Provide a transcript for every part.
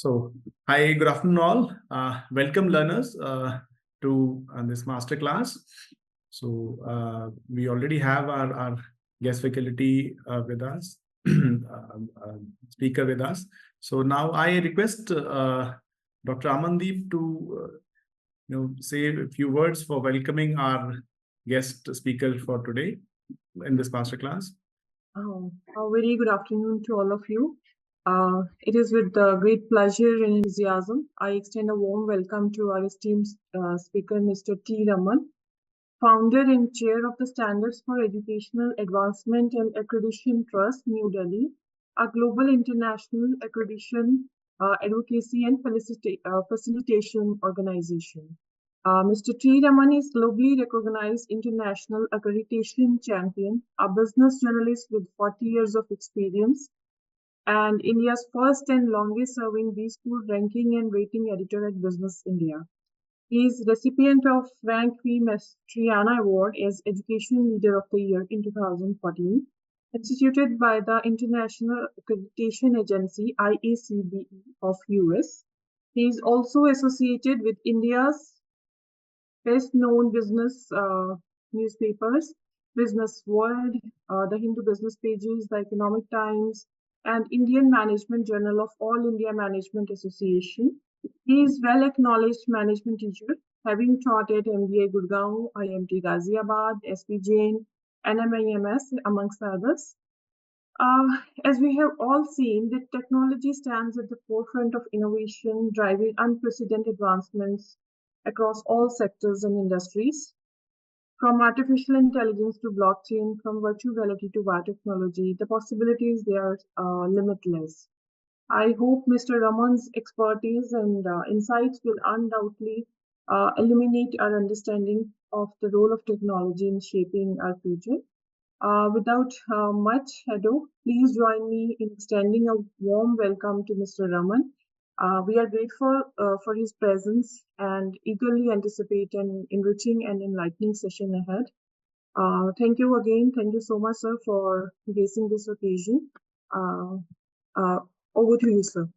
So, hi, good afternoon, all. Welcome, learners, to this masterclass. So, we already have our guest faculty with us, speaker with us. So now I request Dr. Amandeep to say a few words for welcoming our guest speaker for today in this masterclass. A very good afternoon to all of you. It is with great pleasure and enthusiasm I extend a warm welcome to our esteemed speaker, Mr. T. Raman, founder and chair of the Standards for Educational Advancement and Accreditation Trust, New Delhi, a global international accreditation, advocacy and facilitation organization. Mr. T. Raman is globally recognized international accreditation champion, a business journalist with 40 years of experience, and India's first and longest serving B-School ranking and rating editor at Business India. He is recipient of Frank V. Mastriana Award as Education Leader of the Year in 2014, instituted by the International Accreditation Agency IACBE of US. He is also associated with India's best-known business newspapers, Business World, the Hindu Business Pages, the Economic Times, and Indian Management Journal of All India Management Association. He is well-acknowledged management teacher, having taught at MBA Gurgaon, IMT Ghaziabad, SP Jain, NMIMS, amongst others. As we have all seen, that technology stands at the forefront of innovation, driving unprecedented advancements across all sectors and industries. From artificial intelligence to blockchain, from virtual reality to biotechnology, the possibilities there are limitless. I hope Mr. Raman's expertise and insights will undoubtedly illuminate our understanding of the role of technology in shaping our future. Without much ado, please join me in extending a warm welcome to Mr. Raman. We are grateful for his presence and eagerly anticipate an enriching and enlightening session ahead. Thank you again. Thank you so much, sir, for gracing this occasion. Over to you, sir.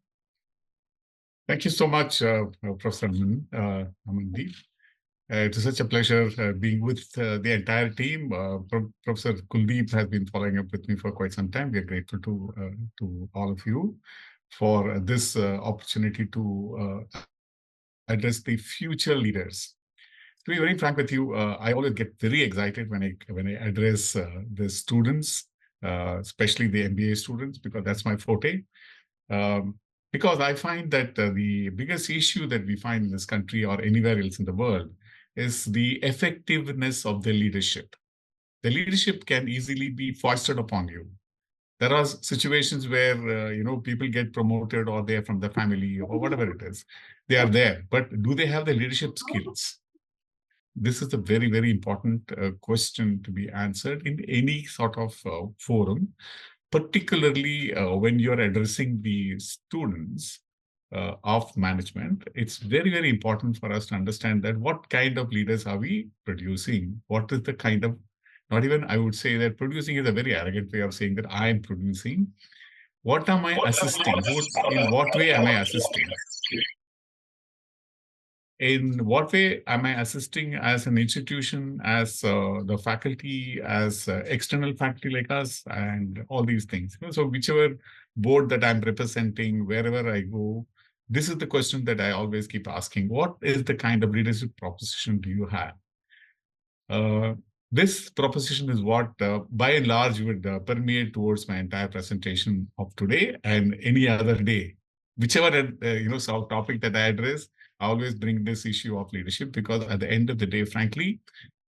Thank you so much, Professor Amandeep. It is such a pleasure being with the entire team. Professor Kuldeep has been following up with me for quite some time. We are grateful to all of you for this opportunity to address the future leaders. To be very frank with you, I always get very excited when I address the students, especially the MBA students, because that's my forte. Because I find that the biggest issue that we find in this country or anywhere else in the world is the effectiveness of the leadership. The leadership can easily be foisted upon you. There are situations where people get promoted or they're from the family or whatever it is. They are there, but do they have the leadership skills? This is a very, very important question to be answered in any sort of forum, particularly when you're addressing the students of management. It's very, very important for us to understand that what kind of leaders are we producing? What is the kind of, not even I would say that producing is a very arrogant way of saying that I am producing. What am I assisting? In what way am I assisting? In what way am I assisting as an institution, as the faculty, as external faculty like us, and all these things? So whichever board that I'm representing, wherever I go, this is the question that I always keep asking. What is the kind of leadership proposition do you have? This proposition is what, by and large, would permeate towards my entire presentation of today and any other day. Whichever topic that I address, I always bring this issue of leadership because at the end of the day, frankly,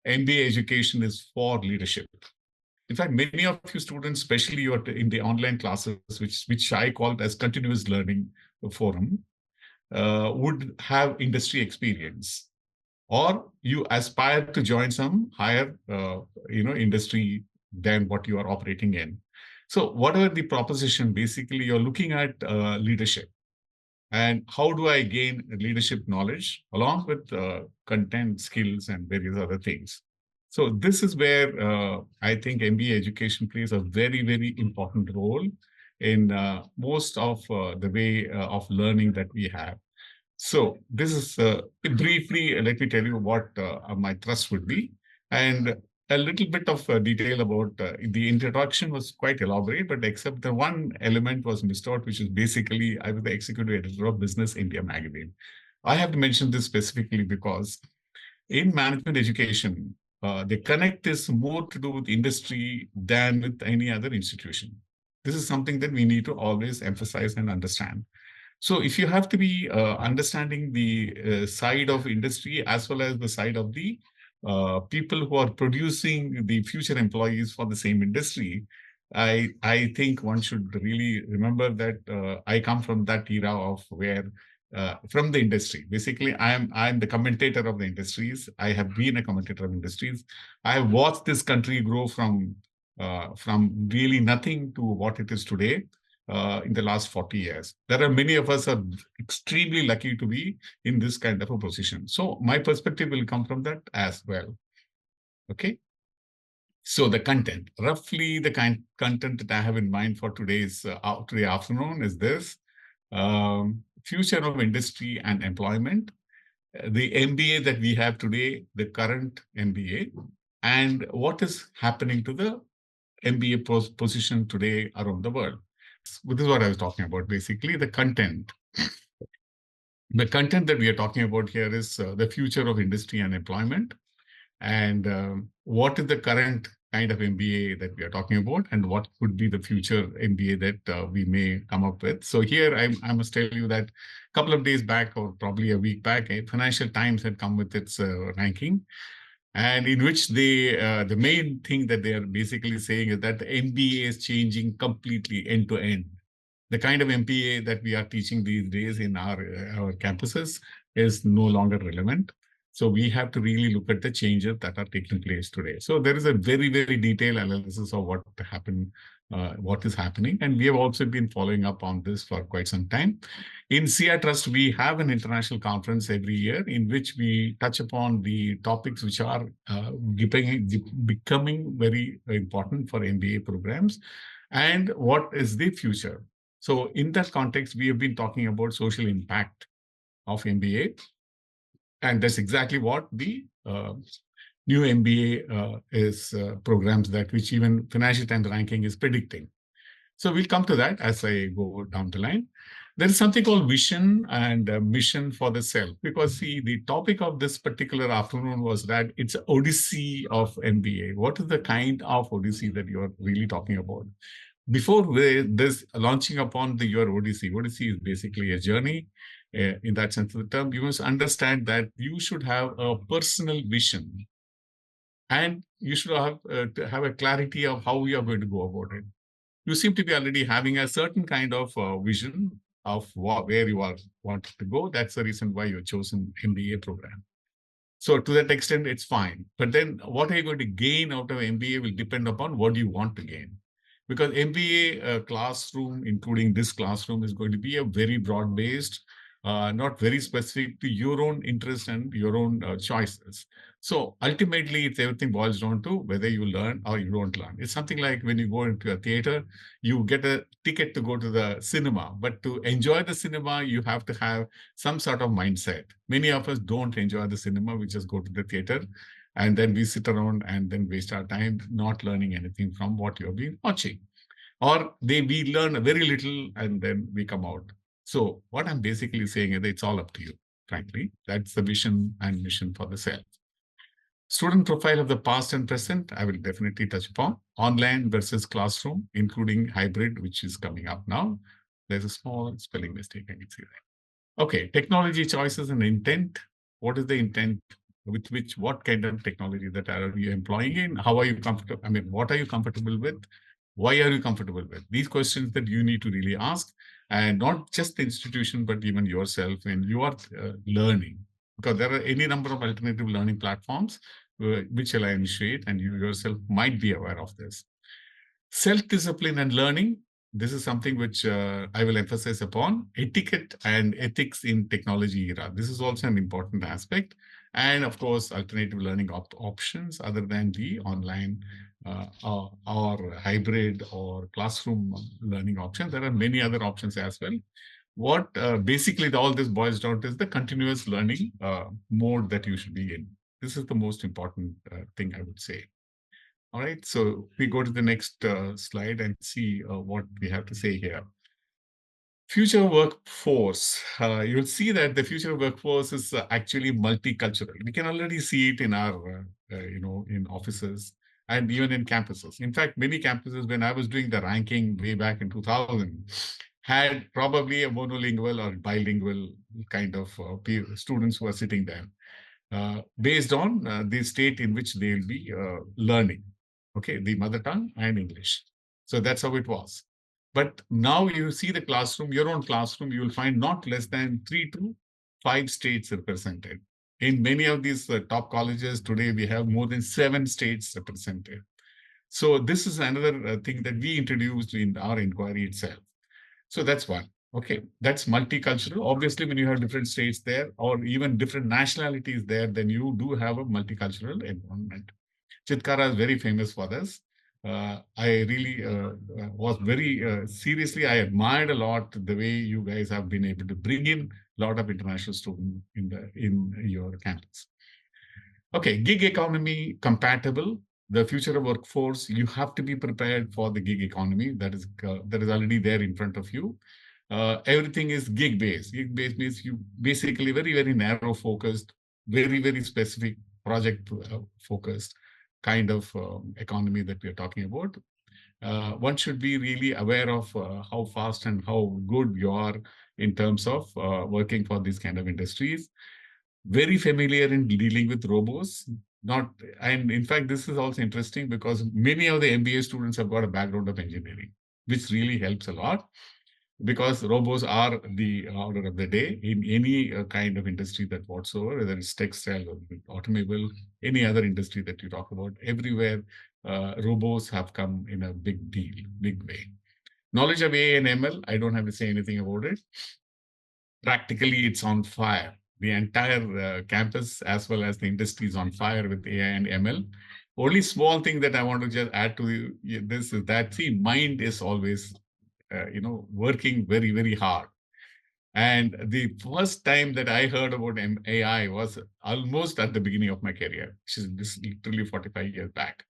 MBA education is for leadership. In fact, many of you students, especially in the online classes, which I call it as continuous learning forum, would have industry experience, or you aspire to join some higher, industry than what you are operating in. So whatever the proposition, basically, you're looking at leadership. And how do I gain leadership knowledge along with content, skills, and various other things? So this is where I think MBA education plays a very, very important role in most of the way of learning that we have. So this is briefly, let me tell you what my thrust would be. And a little bit of detail about the introduction was quite elaborate, but except the one element was missed out, which is basically I was the executive editor of Business India magazine. I have to mention this specifically because in management education, the connect is more to do with industry than with any other institution. This is something that we need to always emphasize and understand. So if you have to be understanding the side of industry as well as the side of the people who are producing the future employees for the same industry, I think one should really remember that I come from that era of where from the industry. Basically, I'm the commentator of the industries. I have been a commentator of industries. I have watched this country grow from really nothing to what it is today. In the last 40 years. There are many of us are extremely lucky to be in this kind of a position. So my perspective will come from that as well. Okay. So the content, roughly the content that I have in mind for today's today afternoon is this: future of industry and employment, the MBA that we have today, the current MBA, and what is happening to the MBA position today around the world. This is what I was talking about, basically, the content. The content that we are talking about here is the future of industry and employment, and what is the current kind of MBA that we are talking about, and what could be the future MBA that we may come up with. So here, I must tell you that a couple of days back, or probably a week back, Financial Times had come with its ranking, and in which they the main thing that they are basically saying is that the MBA is changing completely end to end. The kind of MBA that we are teaching these days in our campuses is no longer relevant. So we have to really look at the changes that are taking place today. So there is a very, very detailed analysis of what happened, what is happening. And we have also been following up on this for quite some time. In CI Trust, we have an international conference every year in which we touch upon the topics which are becoming very important for MBA programs and what is the future. So in that context, we have been talking about social impact of MBA. And that's exactly what the new MBA is programs that which even Financial Times ranking is predicting. So we'll come to that as I go down the line. There is something called vision and mission for the self, because see, the topic of this particular afternoon was that it's an Odyssey of MBA. What is the kind of Odyssey that you are really talking about? Before this launching upon your Odyssey, Odyssey is basically a journey. In that sense of the term, you must understand that you should have a personal vision, and you should have have a clarity of how you are going to go about it. You seem to be already having a certain kind of vision of where you are wanting to go. That's the reason why you've chosen MBA program. So to that extent, it's fine. But then what are you going to gain out of MBA will depend upon what you want to gain. Because MBA classroom, including this classroom, is going to be a very broad-based, not very specific to your own interest and your own choices. So ultimately, it's everything boils down to whether you learn or you don't learn. It's something like when you go into a theater, you get a ticket to go to the cinema, but to enjoy the cinema, you have to have some sort of mindset. Many of us don't enjoy the cinema. We just go to the theater and then we sit around and then waste our time not learning anything from what you've been watching. Or we learn very little and then we come out. So what I'm basically saying is it's all up to you, frankly. That's the vision and mission for the self. Student profile of the past and present, I will definitely touch upon. Online versus classroom, including hybrid, which is coming up now. There's a small spelling mistake, I can see that. Okay, technology choices and intent. What is the intent? With which, what kind of technology that are you employing in? How are you comfortable? I mean, what are you comfortable with? Why are you comfortable with? These questions that you need to really ask, and not just the institution, but even yourself when you are learning. Because there are any number of alternative learning platforms which will initiate, and you yourself might be aware of this. Self-discipline and learning. This is something which I will emphasize upon. Etiquette and ethics in technology era. This is also an important aspect. And of course, alternative learning options other than the online or hybrid or classroom learning options. There are many other options as well. What basically all this boils down to is the continuous learning mode that you should be in. This is the most important thing I would say. All right, so we go to the next slide and see what we have to say here. Future workforce. You'll see that the future workforce is actually multicultural. We can already see it in our, in offices and even in campuses. In fact, many campuses, when I was doing the ranking way back in 2000, had probably a monolingual or bilingual kind of students who are sitting there, based on the state in which they'll be learning, okay, the mother tongue and English. So that's how it was. But now you see the classroom, your own classroom, you will find not less than 3 to 5 states represented. In many of these top colleges today, we have more than 7 states represented. So this is another thing that we introduced in our inquiry itself. So that's one. Okay, that's multicultural. Obviously, when you have different states there or even different nationalities there, then you do have a multicultural environment. Chitkara is very famous for this. I really was very seriously, I admired a lot the way you guys have been able to bring in a lot of international students in your campus. Okay, gig economy compatible. The future of workforce, you have to be prepared for the gig economy that is already there in front of you. Everything is gig based. Gig based means you basically very, very narrow focused, very, very specific project focused kind of economy that we are talking about. One should be really aware of how fast and how good you are in terms of working for these kind of industries. Very familiar in dealing with robots. And in fact, this is also interesting because many of the MBA students have got a background of engineering, which really helps a lot because robots are the order of the day in any kind of industry that whatsoever, whether it's textile or automobile, any other industry that you talk about, everywhere robots have come in a big way. Knowledge of AI and ML, I don't have to say anything about it. Practically, it's on fire. The entire campus as well as the industry is on fire with AI and ML. Only small thing that I want to just add to this is that, see, mind is always working very, very hard. And the first time that I heard about AI was almost at the beginning of my career, which is literally 45 years back.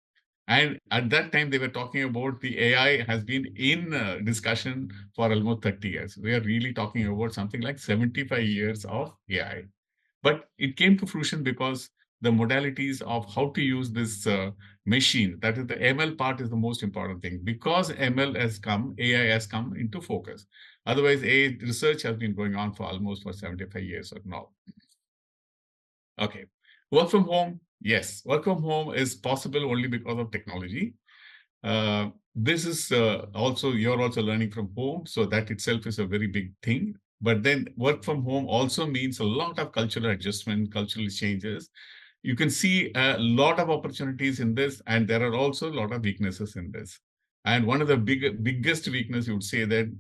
And at that time, they were talking about the AI has been in discussion for almost 30 years. We are really talking about something like 75 years of AI. But it came to fruition because the modalities of how to use this machine, that is the ML part is the most important thing. Because ML has come, AI has come into focus. Otherwise, AI research has been going on for almost 75 years or now. Okay. Work from home. Yes, work from home is possible only because of technology. This is also, you're also learning from home. So that itself is a very big thing. But then work from home also means a lot of cultural adjustment, cultural changes. You can see a lot of opportunities in this, and there are also a lot of weaknesses in this. And one of the biggest weakness, you would say that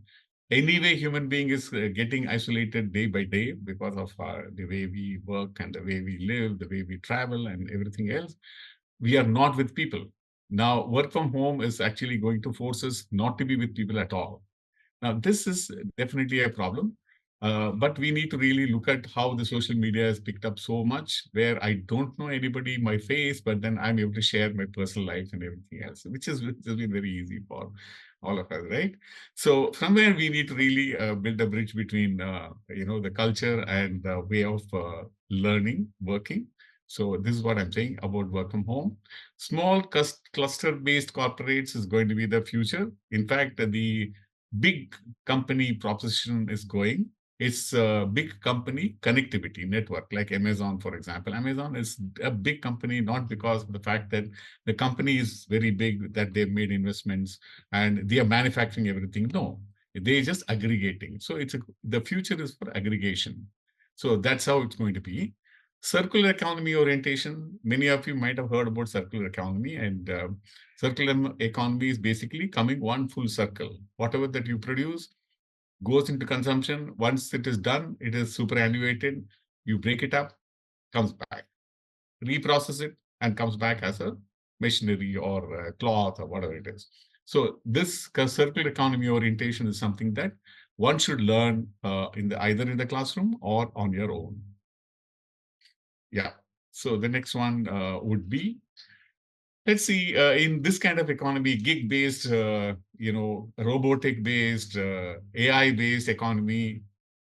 anyway, human being is getting isolated day by day because of the way we work and the way we live, the way we travel and everything else. We are not with people. Now, work from home is actually going to force us not to be with people at all. Now, this is definitely a problem. But we need to really look at how the social media has picked up so much, where I don't know anybody, my face, but then I'm able to share my personal life and everything else, which has been very easy for all of us, right? So somewhere we need to really build a bridge between, the culture and the way of learning, working. So this is what I'm saying about work from home. Small cluster-based corporates is going to be the future. In fact, the big company proposition is going. It's a big company connectivity network, like Amazon, for example. Amazon is a big company, not because of the fact that the company is very big, that they've made investments and they are manufacturing everything. No, they're just aggregating. So the future is for aggregation. So that's how it's going to be. Circular economy orientation. Many of you might have heard about circular economy, and circular economy is basically coming one full circle. Whatever that you produce goes into consumption. Once it is done, it is superannuated. You break it up, comes back, reprocess it, and comes back as a machinery or cloth or whatever it is. So this circular economy orientation is something that one should learn either in the classroom or on your own. Yeah. So the next one would be, let's see, in this kind of economy, gig-based, robotic-based, AI-based economy,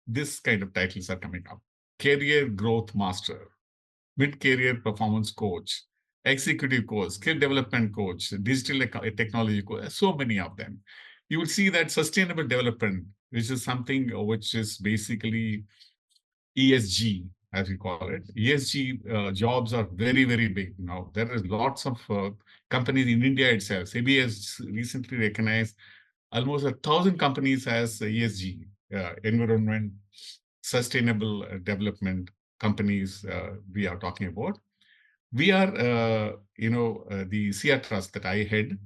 this kind of titles are coming up. Career growth master, mid-career performance coach, executive coach, skill development coach, digital technology coach, so many of them. You will see that sustainable development, which is something which is basically ESG, as we call it. ESG jobs are very, very big now. There is lots of companies in India itself. SEBI has recently recognized almost 1,000 companies as ESG, environment, sustainable development companies we are talking about. We are, the CR Trust that I head,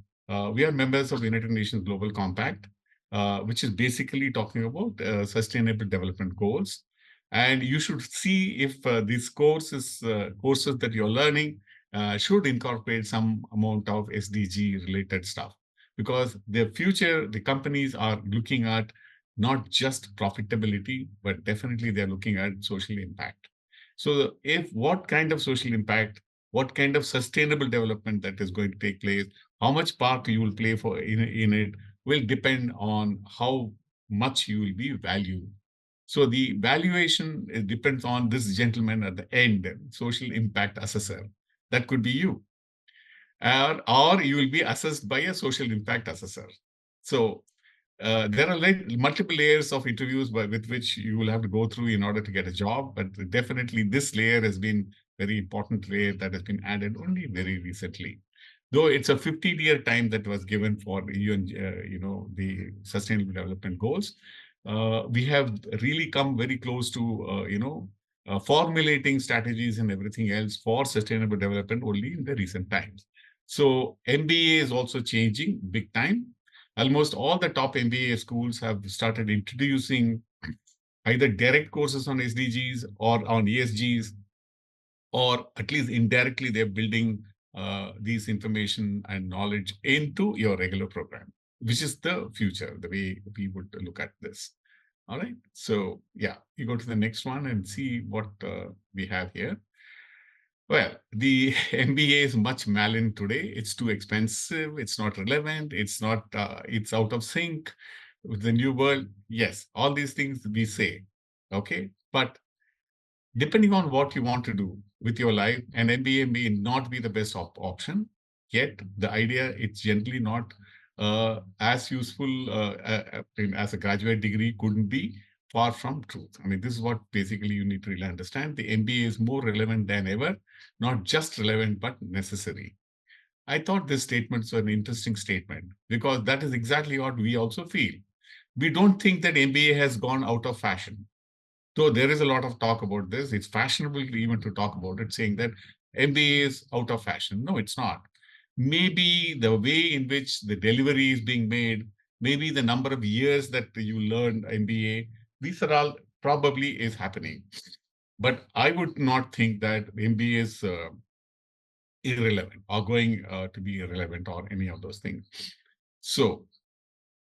we are members of the United Nations Global Compact, which is basically talking about sustainable development goals. And you should see if these courses that you're learning should incorporate some amount of SDG related stuff. Because the future, the companies are looking at not just profitability, but definitely they're looking at social impact. So what kind of social impact, what kind of sustainable development that is going to take place, how much part you will play for in it will depend on how much you will be valued. So the valuation depends on this gentleman at the end, social impact assessor. That could be you. Or you will be assessed by a social impact assessor. So there are multiple layers of interviews with which you will have to go through in order to get a job. But definitely this layer has been very important layer that has been added only very recently. Though it's a 15-year time that was given for the Sustainable Development Goals, we have really come very close to formulating strategies and everything else for sustainable development only in the recent times. So MBA is also changing big time. Almost all the top MBA schools have started introducing either direct courses on SDGs or on ESGs, or at least indirectly they're building these information and knowledge into your regular program, which is the future, the way we would look at this. All right. So yeah, you go to the next one and see what we have here. Well, the MBA is much malign today. It's too expensive. It's not relevant. It's not. It's out of sync with the new world. Yes, all these things we say. Okay, but depending on what you want to do with your life, an MBA may not be the best option. Yet the idea, it's generally not as useful as a graduate degree couldn't be. Far from truth. I mean, this is what basically you need to really understand. The MBA is more relevant than ever, not just relevant, but necessary. I thought this statement was an interesting statement because that is exactly what we also feel. We don't think that MBA has gone out of fashion. So there is a lot of talk about this. It's fashionable even to talk about it, saying that MBA is out of fashion. No, it's not. Maybe the way in which the delivery is being made, maybe the number of years that you learn MBA, these are all probably is happening. But I would not think that MBA is irrelevant or going to be irrelevant or any of those things. So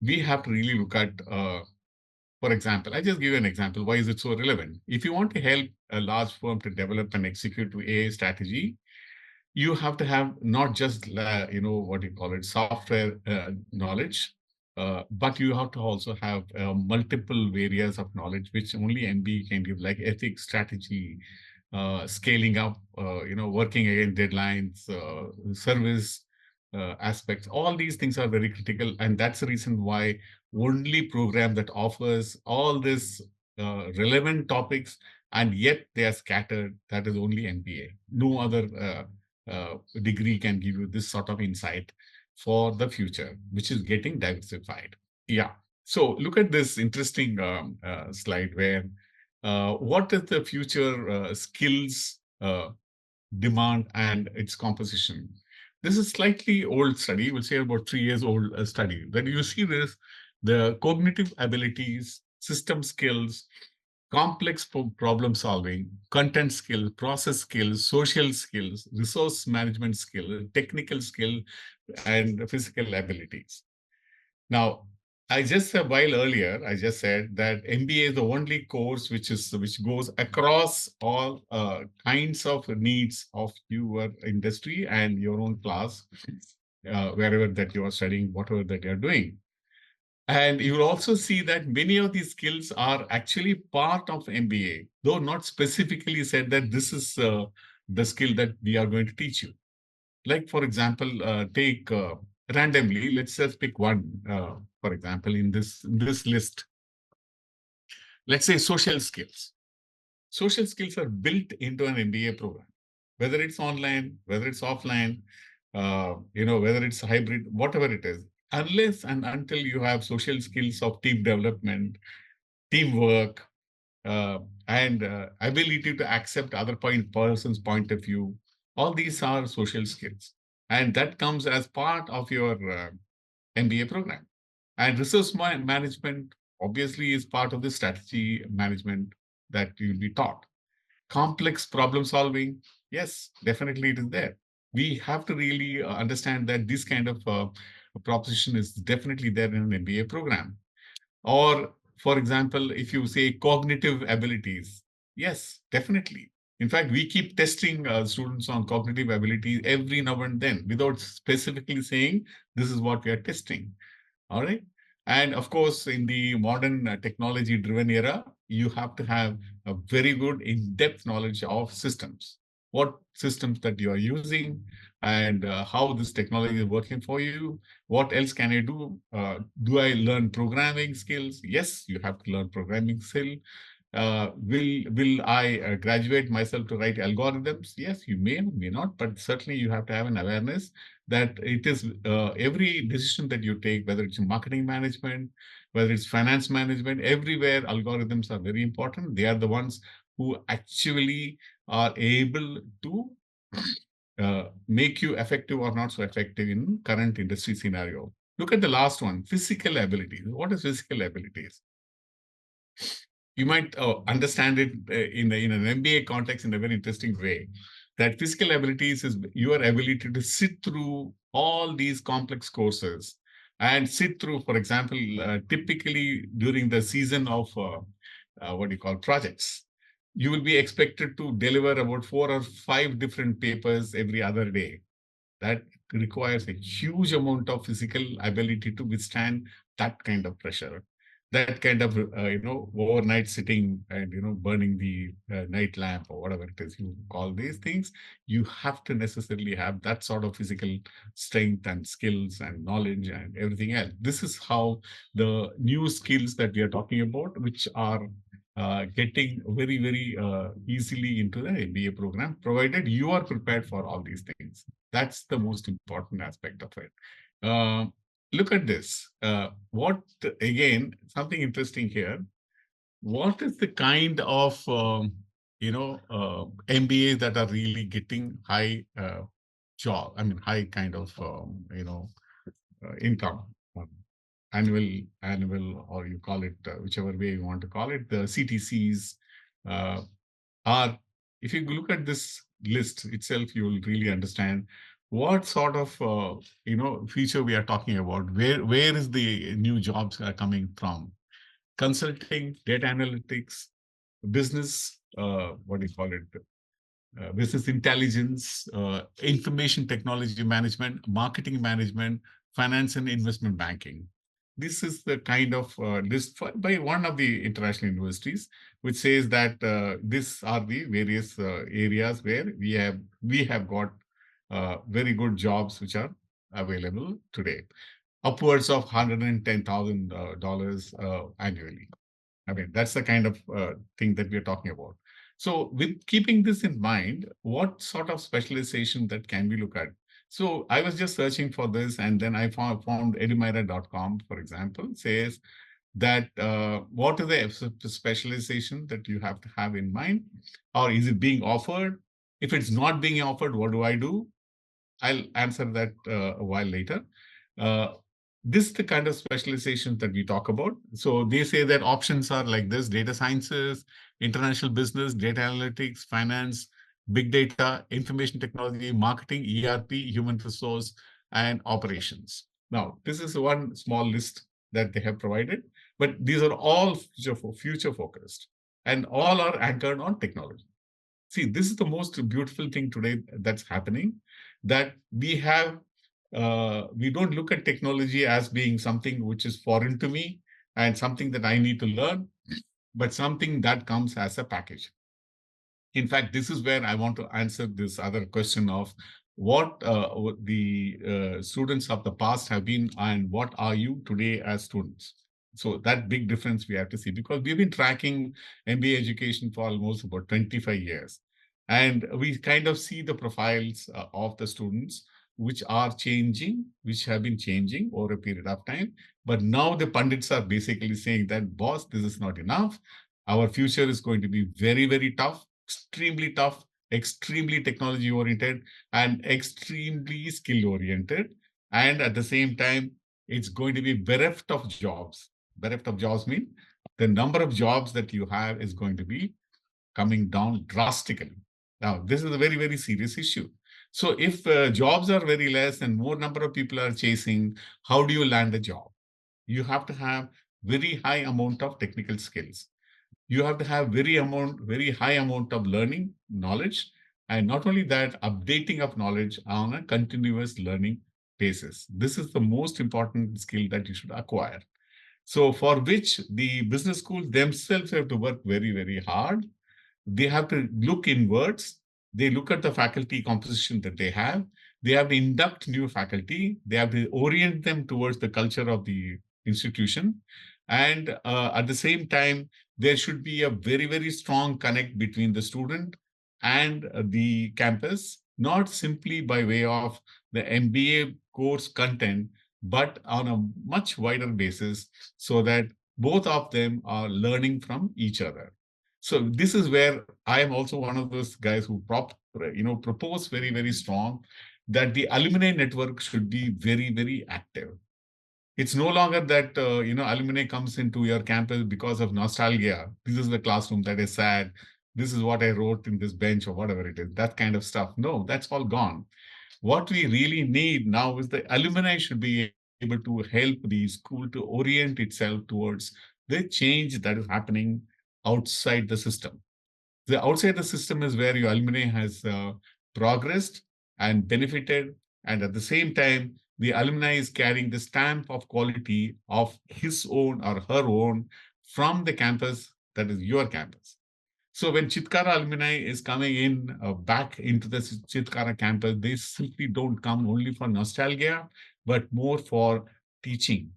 we have to really look at for example, I just give you an example. Why is it so relevant? If you want to help a large firm to develop and execute AI strategy, you have to have not just, what you call it, software knowledge, but you have to also have multiple areas of knowledge, which only MBA can give, like ethics, strategy, scaling up, working against deadlines, service aspects. All these things are very critical. And that's the reason why only program that offers all these relevant topics and yet they are scattered, that is only MBA. No other degree can give you this sort of insight for the future, which is getting diversified. Yeah. So look at this interesting slide where what is the future skills demand and its composition. This is slightly old study, we'll say about 3 years old study. When you see this, the cognitive abilities, system skills, complex problem solving, content skills, process skills, social skills, resource management skill, technical skill, and physical abilities. Now, I just a while earlier, I just said that MBA is the only course which goes across all kinds of needs of your industry and your own class, wherever that you are studying, whatever that you are doing. And you will also see that many of these skills are actually part of MBA, though not specifically said that this is the skill that we are going to teach you. Like, for example, take randomly, let's just pick one, for example, in this list. Let's say social skills. Social skills are built into an MBA program, whether it's online, whether it's offline, whether it's hybrid, whatever it is. Unless and until you have social skills of team development, teamwork, and ability to accept other person's point of view, all these are social skills. And that comes as part of your MBA program. And resource management obviously is part of the strategy management that you'll be taught. Complex problem solving, yes, definitely it is there. We have to really understand that this kind of proposition is definitely there in an MBA program. Or, for example, if you say cognitive abilities, yes, definitely. In fact, we keep testing students on cognitive abilities every now and then without specifically saying this is what we are testing. All right. And of course, in the modern technology-driven era, you have to have a very good in-depth knowledge of systems, what systems that you are using, and how this technology is working for you. What else can I do? Do I learn programming skills? Yes, you have to learn programming skill. Will I graduate myself to write algorithms? Yes, you may or may not, but certainly you have to have an awareness that it is every decision that you take, whether it's marketing management, whether it's finance management, everywhere algorithms are very important. They are the ones who actually are able to make you effective or not so effective in current industry scenario. Look at the last one, physical abilities. What is physical abilities? You might understand it in an MBA context in a very interesting way. That physical abilities is your ability to sit through all these complex courses and sit through, for example, typically during the season of what do you call projects, you will be expected to deliver about 4 or 5 different papers every other day. That requires a huge amount of physical ability to withstand that kind of pressure, that kind of overnight sitting and burning the night lamp or whatever it is you call these things. You have to necessarily have that sort of physical strength and skills and knowledge and everything else. This is how the new skills that we are talking about, which are getting very, very easily into the MBA program, provided you are prepared for all these things. That's the most important aspect of it. Look at this. Again, something interesting here. What is the kind of, MBAs that are really getting high high kind of, income? Annual, or you call it whichever way you want to call it, the CTCs are, if you look at this list itself, you will really understand what sort of future we are talking about. Where is the new jobs are coming from? Consulting, data analytics, business, what do you call it? Business intelligence, information technology management, marketing management, finance and investment banking. This is the kind of list by one of the international universities, which says that these are the various areas where we have got very good jobs which are available today, upwards of $110,000 annually. I mean, that's the kind of thing that we are talking about. So with keeping this in mind, what sort of specialization that can we look at? So I was just searching for this, and then I found edumira.com, for example, says that what is the specialization that you have to have in mind, or is it being offered? If it's not being offered, what do I do? I'll answer that a while later. this is the kind of specialization that we talk about. So they say that options are like this: data sciences, international business, data analytics, finance, big data, information technology, marketing, ERP, human resource, and operations. Now, this is one small list that they have provided, but these are all future focused and all are anchored on technology. See, this is the most beautiful thing today that's happening, that we don't look at technology as being something which is foreign to me and something that I need to learn, but something that comes as a package. In fact, this is where I want to answer this other question of what the students of the past have been and what are you today as students. So that big difference we have to see, because we've been tracking MBA education for almost about 25 years. And we kind of see the profiles of the students which are changing, which have been changing over a period of time. But now the pundits are basically saying that, boss, this is not enough. Our future is going to be very, very tough, extremely technology oriented, and extremely skill oriented. And at the same time, it's going to be bereft of jobs. Bereft of jobs mean the number of jobs that you have is going to be coming down drastically. Now, this is a very, very serious issue. So if jobs are very less and more number of people are chasing, how do you land a job? You have to have very high amount of technical skills. You have to have very high amount of learning knowledge, and not only that, updating of knowledge on a continuous learning basis. This is the most important skill that you should acquire. So for which the business schools themselves have to work very, very hard. They have to look inwards. They look at the faculty composition that they have. They have to induct new faculty. They have to orient them towards the culture of the institution. And at the same time, there should be a very, very strong connect between the student and the campus, not simply by way of the MBA course content, but on a much wider basis, so that both of them are learning from each other. So this is where I am also one of those guys who propose very, very strong that the alumni network should be very, very active. It's no longer that alumni comes into your campus because of nostalgia. This is the classroom that is sad. This is what I wrote in this bench or whatever it is. That kind of stuff. No, that's all gone. What we really need now is the alumni should be able to help the school to orient itself towards the change that is happening outside the system. The outside the system is where your alumni has progressed and benefited, and at the same time, the alumni is carrying the stamp of quality of his own or her own from the campus that is your campus. So when Chitkara alumni is coming in back into the Chitkara campus, they simply don't come only for nostalgia, but more for teaching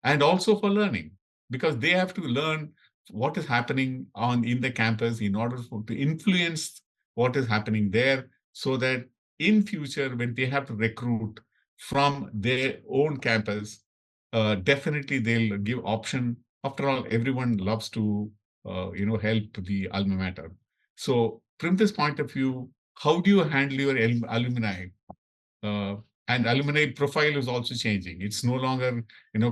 and also for learning, because they have to learn what is happening in the campus in order to influence what is happening there, so that in future, when they have to recruit from their own campus, definitely they'll give option. After all, everyone loves to help the alma mater. So from this point of view, how do you handle your alumni? Uh, and alumni profile is also changing. It's no longer,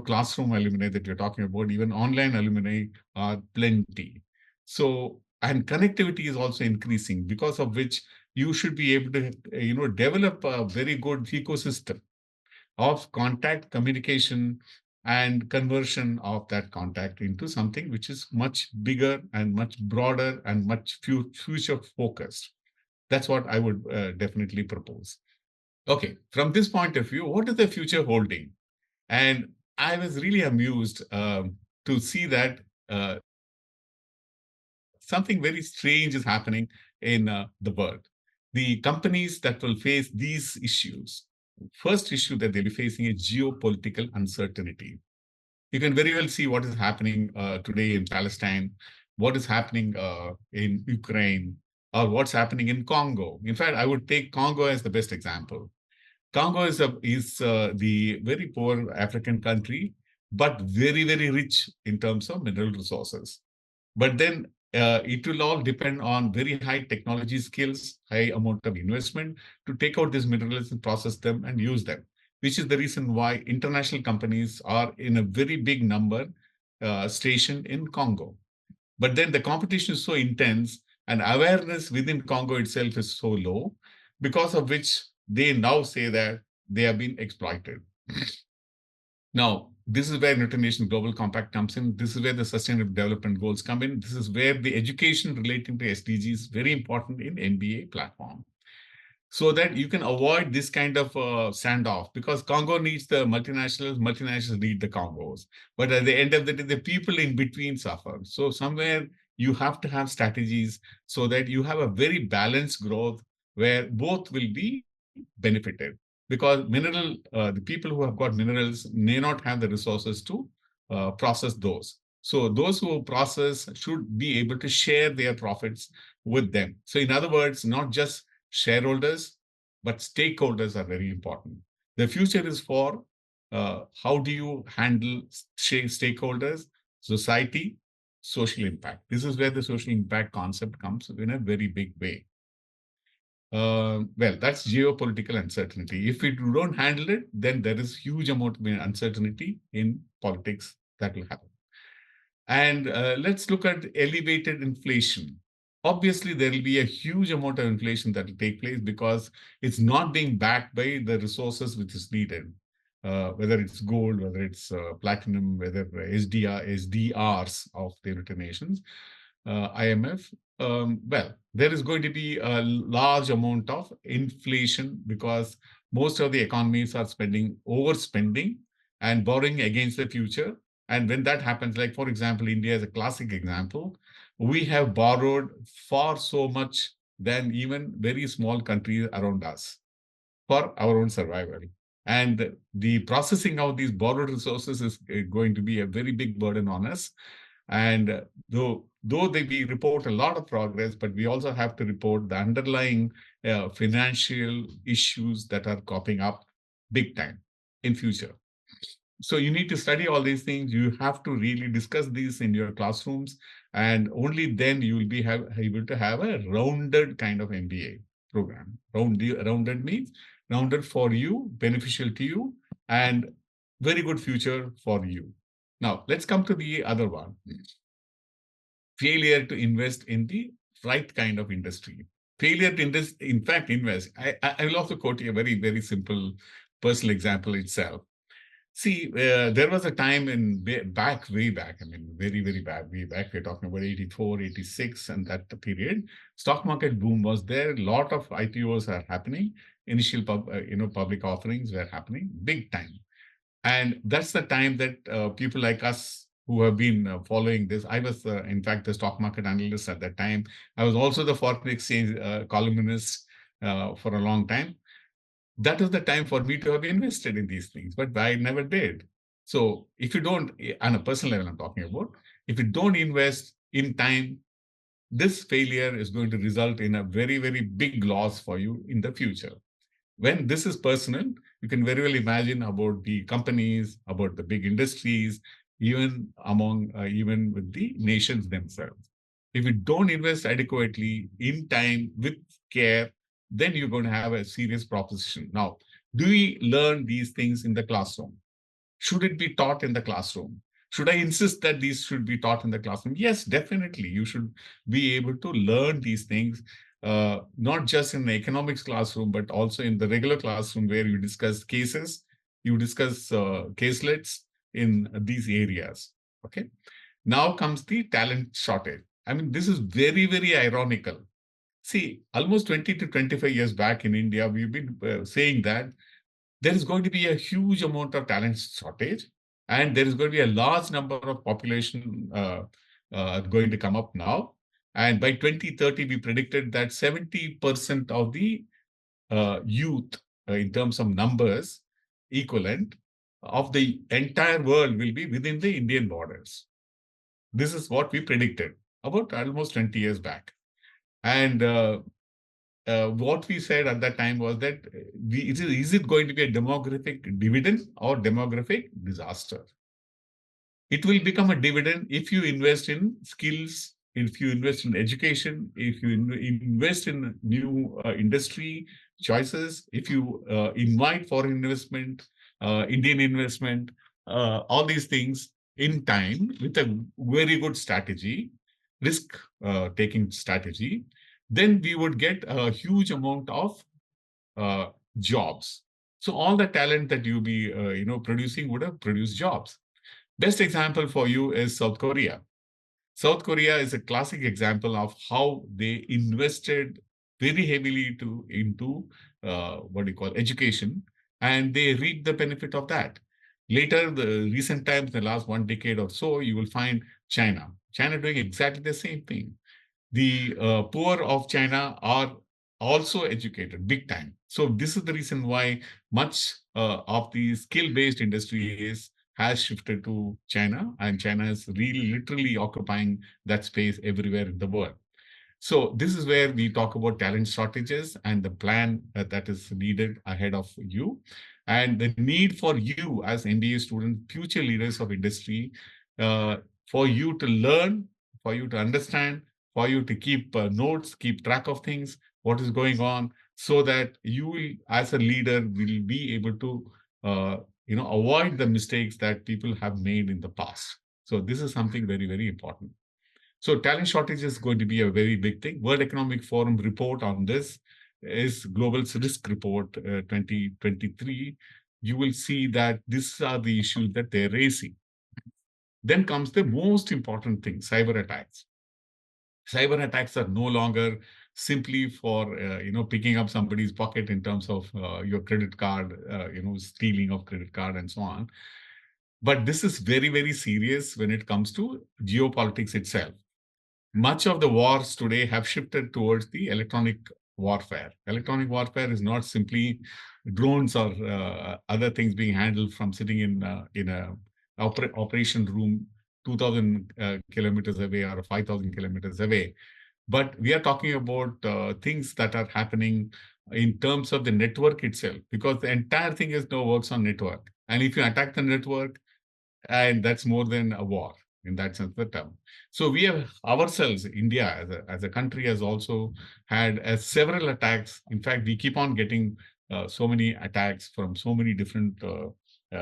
classroom alumni that you're talking about. Even online alumni are plenty. So, and connectivity is also increasing, because of which you should be able to, develop a very good ecosystem of contact, communication, and conversion of that contact into something which is much bigger and much broader and much future focused. That's what I would definitely propose. Okay, from this point of view, what is the future holding? And I was really amused to see that something very strange is happening in the world. The companies that will face these issues, first issue that they'll be facing is geopolitical uncertainty. You can very well see what is happening today in Palestine, what is happening in Ukraine, or what's happening in Congo. In fact, I would take Congo as the best example. Congo is the very poor African country, but very, very rich in terms of mineral resources. But then it will all depend on very high technology skills, high amount of investment to take out these minerals and process them and use them. which is the reason why international companies are in a very big number stationed in Congo. But then the competition is so intense and awareness within Congo itself is so low, because of which they now say that they have been exploited. Now, this is where United Nations Global Compact comes in. This is where the Sustainable Development Goals come in. This is where the education relating to SDGs is very important in MBA platform, so that you can avoid this kind of standoff, because Congo needs the multinationals, multinationals need the Congos. But at the end of the day, the people in between suffer. So somewhere you have to have strategies so that you have a very balanced growth where both will be benefited. Because the people who have got minerals may not have the resources to process those. So those who process should be able to share their profits with them. So in other words, not just shareholders, but stakeholders are very important. The future is for how do you handle stakeholders, society, social impact. This is where the social impact concept comes in a very big way. Well, that's geopolitical uncertainty. If we don't handle it, then there is huge amount of uncertainty in politics that will happen. And let's look at elevated inflation. Obviously, there will be a huge amount of inflation that will take place because it's not being backed by the resources which is needed, whether it's gold, whether it's platinum, whether SDRs of the United Nations, IMF. Well, there is going to be a large amount of inflation because most of the economies are overspending and borrowing against the future. And when that happens, like, for example, India is a classic example, we have borrowed far so much than even very small countries around us for our own survival. And the processing of these borrowed resources is going to be a very big burden on us. And though we report a lot of progress, but we also have to report the underlying financial issues that are cropping up big time in future. So you need to study all these things. You have to really discuss these in your classrooms, and only then you will be able to have a rounded kind of MBA program. Rounded means rounded for you, beneficial to you, and very good future for you. Now, let's come to the other one. Failure to invest in the right kind of industry. Failure to invest. I will also quote you a very, very simple personal example itself. See, there was a time way back, I mean, very, very bad way back. We're talking about 84, 86, and that period. Stock market boom was there. A lot of IPOs are happening. Initial public offerings were happening big time. And that's the time that people like us who have been following this, I was, in fact, the stock market analyst at that time. I was also the foreign exchange columnist for a long time. That was the time for me to have invested in these things, but I never did. So if you don't, on a personal level I'm talking about, if you don't invest in time, this failure is going to result in a very, very big loss for you in the future. When this is personal, you can very well imagine about the companies, about the big industries, even with the nations themselves. If you don't invest adequately in time with care, then you're going to have a serious proposition. Now, do we learn these things in the classroom? Should it be taught in the classroom? Should I insist that these should be taught in the classroom? Yes, definitely. You should be able to learn these things, not just in the economics classroom, but also in the regular classroom where you discuss cases, you discuss caselets in these areas. Okay. Now comes the talent shortage. I mean, this is very, very ironical. See, almost 20 to 25 years back in India, we've been saying that there is going to be a huge amount of talent shortage, and there is going to be a large number of population going to come up now. And by 2030, we predicted that 70% of the youth, in terms of numbers, equivalent of the entire world will be within the Indian borders. This is what we predicted about almost 20 years back. And what we said at that time was that is it going to be a demographic dividend or demographic disaster? It will become a dividend if you invest in skills if you invest in education, if you invest in new industry choices, if you invite foreign investment, Indian investment, all these things in time with a very good strategy, risk taking strategy, then we would get a huge amount of jobs. So all the talent that you be producing would have produced jobs. Best example for you is South Korea. South Korea is a classic example of how they invested very heavily into what you call education, and they reaped the benefit of that. Later, the recent times, the last 1 decade or so, you will find China. China doing exactly the same thing. The poor of China are also educated big time. So this is the reason why much of the skill-based industry has shifted to China, and China is really literally occupying that space everywhere in the world. So this is where we talk about talent shortages and the plan that is needed ahead of you, and the need for you as MBA students, future leaders of industry, for you to learn, for you to understand, for you to keep notes, keep track of things, what is going on, so that you will, as a leader, will be able to avoid the mistakes that people have made in the past. So this is something very, very important. So talent shortage is going to be a very big thing. World Economic Forum report on this is Global Risk Report 2023. You will see that these are the issues that they're raising. Then comes the most important thing, cyber attacks. Cyber attacks are no longer simply for picking up somebody's pocket in terms of your credit card, stealing of credit card and so on. But this is very, very serious when it comes to geopolitics itself. Much of the wars today have shifted towards the electronic warfare. Electronic warfare is not simply drones or other things being handled from sitting in a operation room 2,000 kilometers away or 5,000 kilometers away. But we are talking about things that are happening in terms of the network itself, because the entire thing works on network. And if you attack the network, and that's more than a war in that sense of the term. So we have ourselves, India as a country, has also had several attacks. In fact, we keep on getting so many attacks from so many different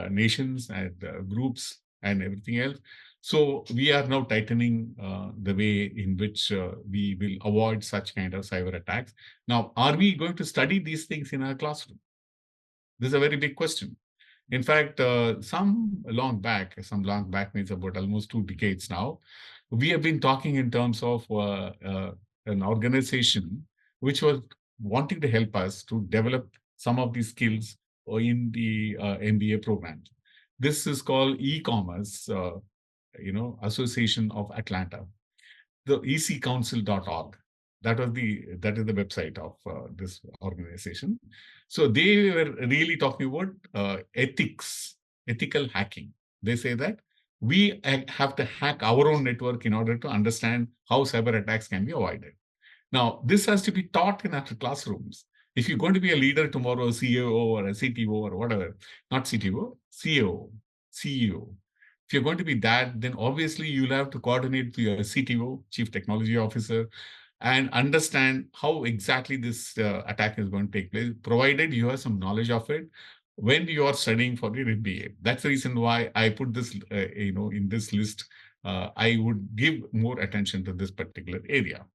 nations and groups and everything else. So we are now tightening the way in which we will avoid such kind of cyber attacks. Now, are we going to study these things in our classroom? This is a very big question. In fact, some long back means about almost 2 decades now, we have been talking in terms of an organization which was wanting to help us to develop some of these skills in the MBA program. This is called e-commerce, Association of Atlanta, the ecouncil.org. That is the website of this organization. So they were really talking about ethical hacking. They say that we have to hack our own network in order to understand how cyber attacks can be avoided. Now, this has to be taught in our classrooms. If you're going to be a leader tomorrow, a CEO or a CTO or whatever, not CTO, CEO. If you're going to be that, then obviously you'll have to coordinate with your CTO, Chief Technology Officer, and understand how exactly this attack is going to take place, provided you have some knowledge of it when you are studying for your MBA. That's the reason why I put this, in this list. I would give more attention to this particular area.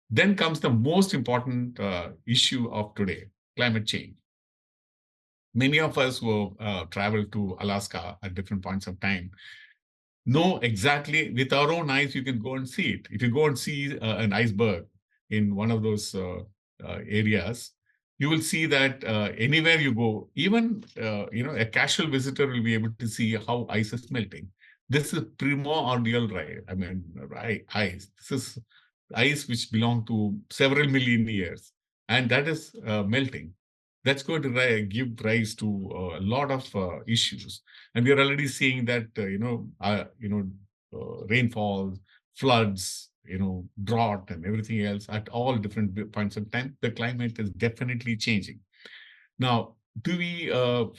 Then comes the most important issue of today, climate change. Many of us who traveled to Alaska at different points of time know exactly, with our own eyes, you can go and see it. If you go and see an iceberg in one of those areas, you will see that anywhere you go, even a casual visitor will be able to see how ice is melting. This is primordial, right? I mean, ice. This is ice which belong to several million years, and that is melting. That's going to give rise to a lot of issues, and we are already seeing that rainfall, floods, drought, and everything else at all different points of time. The climate is definitely changing. Now, do we,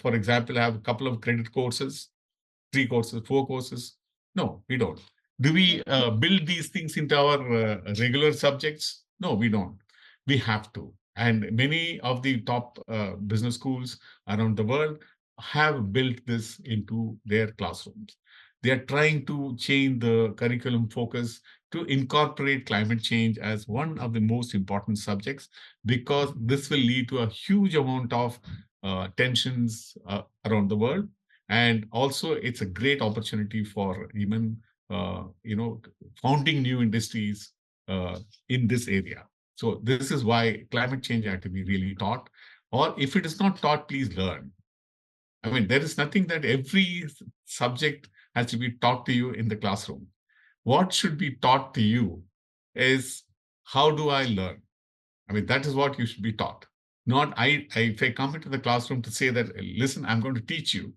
for example, have a couple of credit courses, 3 courses, 4 courses? No, we don't. Do we build these things into our regular subjects? No, we don't. We have to. And many of the top business schools around the world have built this into their classrooms. They are trying to change the curriculum focus to incorporate climate change as one of the most important subjects, because this will lead to a huge amount of tensions around the world. And also, it's a great opportunity for even founding new industries in this area. So this is why climate change had to be really taught. Or if it is not taught, please learn. I mean, there is nothing that every subject has to be taught to you in the classroom. What should be taught to you is, how do I learn? I mean, that is what you should be taught. Not if I come into the classroom to say that, listen, I'm going to teach you,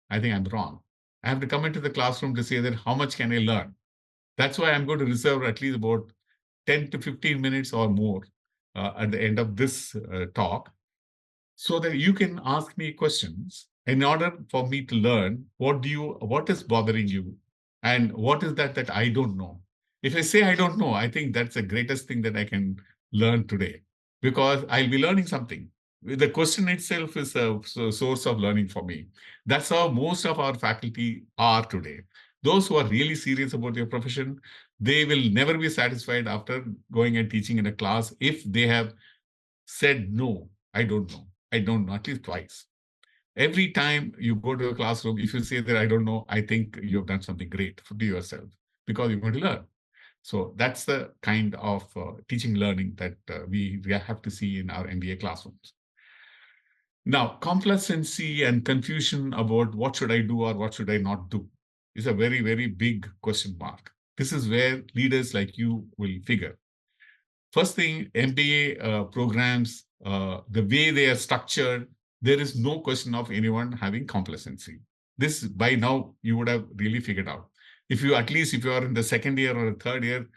I think I'm wrong. I have to come into the classroom to say that, how much can I learn? That's why I'm going to reserve at least about 10 to 15 minutes or more at the end of this talk, so that you can ask me questions in order for me to learn what is bothering you, and what is that I don't know. If I say I don't know, I think that's the greatest thing that I can learn today, because I'll be learning something. The question itself is a source of learning for me. That's how most of our faculty are today. Those who are really serious about their profession, they will never be satisfied after going and teaching in a class if they have said, no, I don't know. I don't know, at least twice. Every time you go to a classroom, if you say that I don't know, I think you've done something great to yourself, because you're going to learn. So that's the kind of teaching learning that we have to see in our MBA classrooms. Now, complacency and confusion about what should I do or what should I not do is a very, very big question mark. This is where leaders like you will figure. First thing, MBA programs, the way they are structured, there is no question of anyone having complacency. This, by now, you would have really figured out. If you are in the second year or the third year,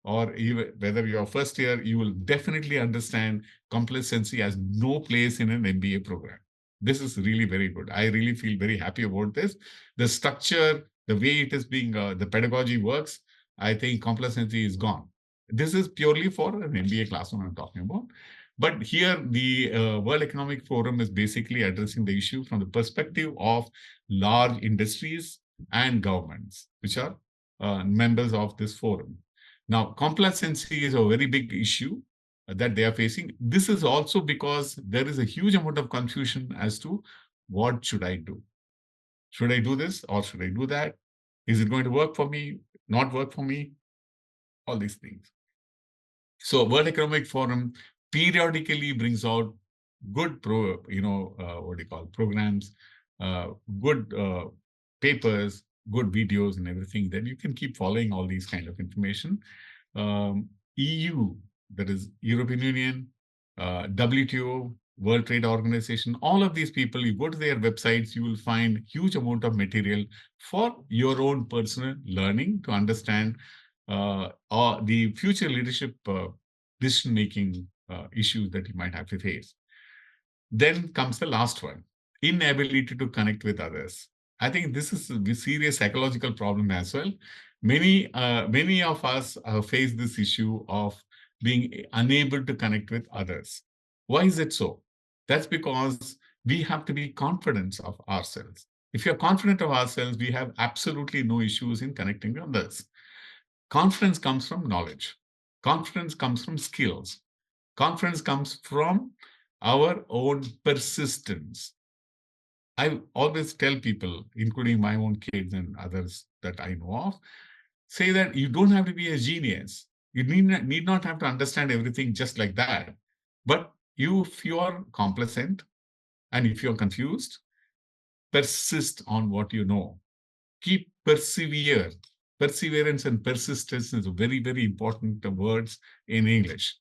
or even whether you're first year, you will definitely understand complacency has no place in an MBA program. This is really very good. I really feel very happy about this. The structure, the way it is being, the pedagogy works, I think complacency is gone. This is purely for an MBA classroom I'm talking about. But here, the World Economic Forum is basically addressing the issue from the perspective of large industries and governments, which are members of this forum. Now, complacency is a very big issue that they are facing. This is also because there is a huge amount of confusion as to what should I do? Should I do this or should I do that? Is it going to work for me? Not work for me? All these things. So World Economic Forum periodically brings out good programs, good papers, good videos and everything. Then you can keep following all these kind of information. EU, that is European Union, WTO, World Trade Organization, all of these people, you go to their websites, you will find huge amount of material for your own personal learning to understand or the future leadership decision-making issues that you might have to face. Then comes the last one, inability to connect with others. I think this is a serious psychological problem as well. Many of us face this issue of being unable to connect with others. Why is it so? That's because we have to be confident of ourselves. If you're confident of ourselves, we have absolutely no issues in connecting with others. Confidence comes from knowledge. Confidence comes from skills. Confidence comes from our own persistence. I always tell people, including my own kids and others that I know of, say that you don't have to be a genius. You need not have to understand everything just like that. But if you are complacent and if you're confused, persist on what you know. Keep persevere. Perseverance and persistence is very, very important words in English.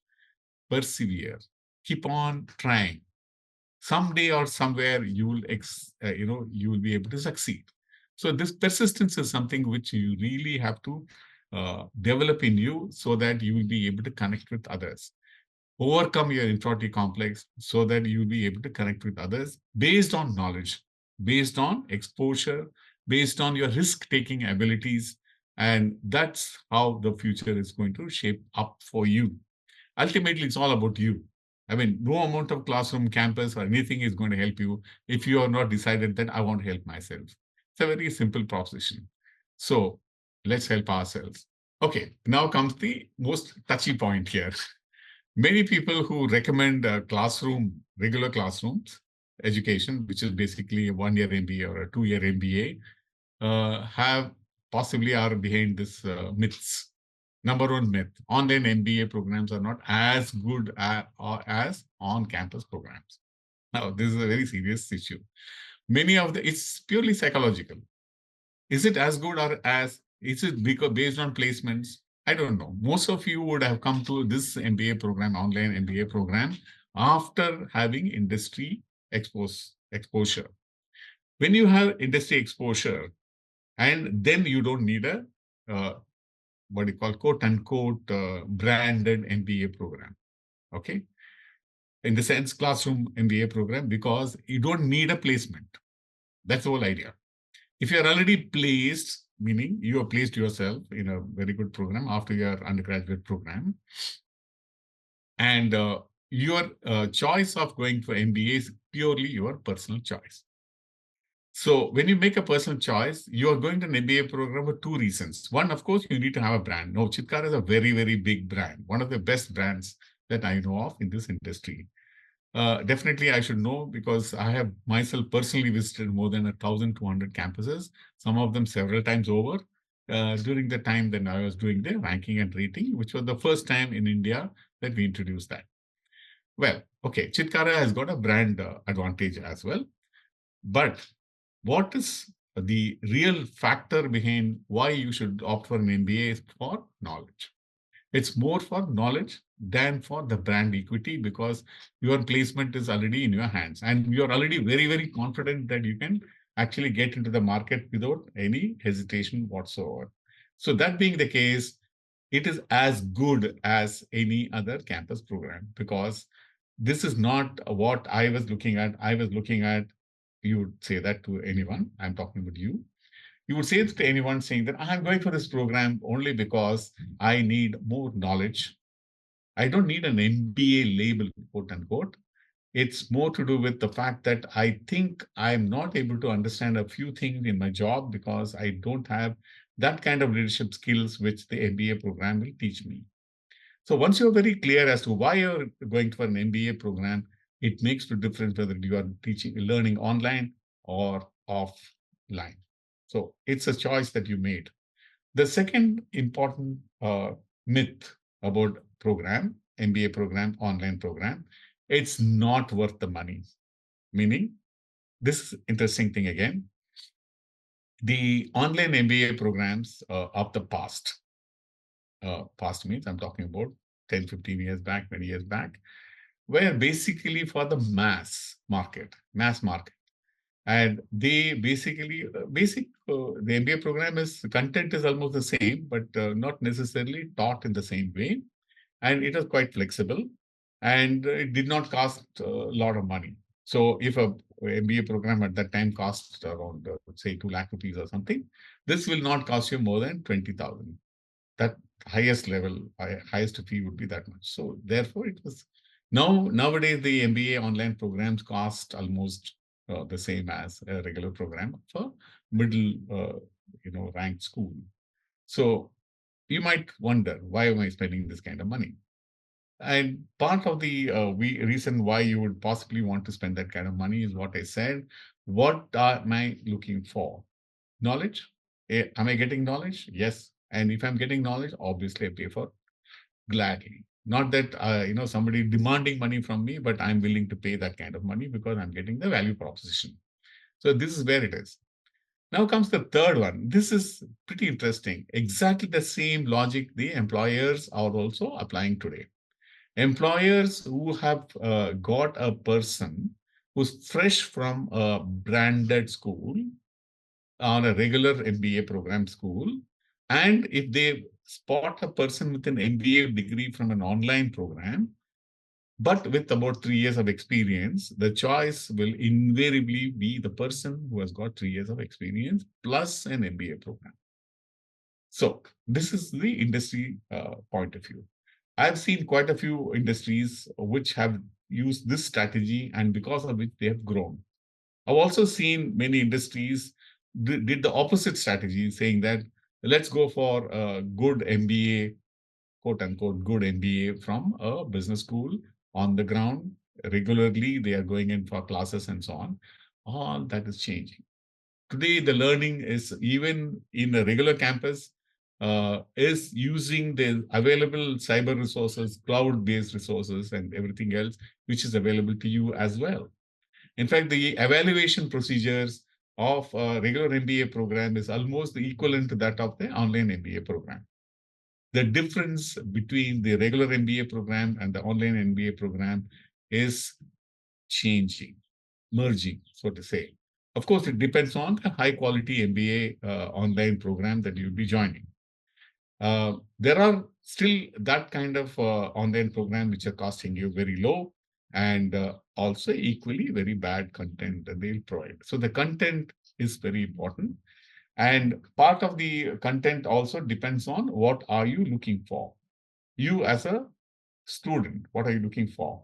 Persevere. Keep on trying. Someday or somewhere you will be able to succeed. So this persistence is something which you really have to develop in you so that you will be able to connect with others. Overcome your inferiority complex so that you'll be able to connect with others based on knowledge, based on exposure, based on your risk-taking abilities, And that's how the future is going to shape up for you. Ultimately, it's all about you. I mean, no amount of classroom, campus, or anything is going to help you if you are not decided that I want to help myself. It's a very simple proposition. So let's help ourselves. Okay, now comes the most touchy point here. Many people who recommend regular classrooms education, which is basically a 1-year MBA or a 2-year MBA, have possibly are behind this myths. Number one myth, online MBA programs are not as good as on-campus programs. Now, this is a very serious issue. It's purely psychological. Is it as good is it based on placements? I don't know. Most of you would have come to this MBA program, online MBA program, after having industry exposure. When you have industry exposure, and then you don't need a what you call quote unquote branded MBA program. Okay. In the sense, classroom MBA program, because you don't need a placement. That's the whole idea. If you're already placed, meaning you have placed yourself in a very good program after your undergraduate program, and your choice of going for MBA is purely your personal choice. So when you make a personal choice, you are going to an MBA program for two reasons. One, of course, you need to have a brand. No, Chitkara is a very, very big brand, one of the best brands that I know of in this industry. Definitely, I should know because I have myself personally visited more than 1,200 campuses, some of them several times over, during the time that I was doing the ranking and rating, which was the first time in India that we introduced that. Well, okay, Chitkara has got a brand advantage as well. But what is the real factor behind why you should opt for an MBA is for knowledge. It's more for knowledge than for the brand equity because your placement is already in your hands and you're already very, very confident that you can actually get into the market without any hesitation whatsoever. So that being the case, it is as good as any other campus program because this is not what I was looking at. I was looking at, you would say that to anyone, I'm talking about you. You would say it to anyone saying that I'm going for this program only because I need more knowledge. I don't need an MBA label, quote unquote. It's more to do with the fact that I think I'm not able to understand a few things in my job because I don't have that kind of leadership skills which the MBA program will teach me. So once you're very clear as to why you're going for an MBA program, it makes the difference whether you are learning online or offline. So it's a choice that you made. The second important myth about MBA program, online program, it's not worth the money. Meaning, this interesting thing again, the online MBA programs of the past means I'm talking about 10, 15 years back, 20 years back, were basically for the mass market. And they basically, the MBA program content is almost the same, but not necessarily taught in the same way. And it was quite flexible and it did not cost a lot of money. So if a MBA program at that time cost around, say, 2 lakh rupees or something, this will not cost you more than 20,000. That highest fee would be that much. So therefore, it was nowadays the MBA online programs cost almost the same as a regular program for middle, ranked school. So you might wonder, why am I spending this kind of money? And part of the reason why you would possibly want to spend that kind of money is what I said. What am I looking for? Knowledge. Am I getting knowledge? Yes. And if I'm getting knowledge, obviously I pay for gladly. Not that somebody demanding money from me, but I'm willing to pay that kind of money because I'm getting the value proposition. So this is where it is. Now comes the third one. This is pretty interesting. Exactly the same logic the employers are also applying today. Employers who have got a person who's fresh from a branded school on a regular MBA program school, and if they spot a person with an MBA degree from an online program, but with about 3 years of experience, the choice will invariably be the person who has got 3 years of experience plus an MBA program. So this is the industry point of view. I've seen quite a few industries which have used this strategy, and because of which they have grown. I've also seen many industries did the opposite strategy, saying that let's go for a good MBA, quote unquote, good MBA from a business school on the ground. Regularly, they are going in for classes and so on. All that is changing. Today, the learning is even in a regular campus, is using the available cyber resources, cloud-based resources, and everything else, which is available to you as well. In fact, the evaluation procedures of a regular MBA program is almost the equivalent to that of the online MBA program. The difference between the regular MBA program and the online MBA program is changing, merging, so to say. Of course, it depends on the high quality MBA online program that you'll be joining. There are still that kind of online program which are costing you very low, and also equally very bad content that they'll provide. So the content is very important. And part of the content also depends on what are you looking for. You as a student, what are you looking for?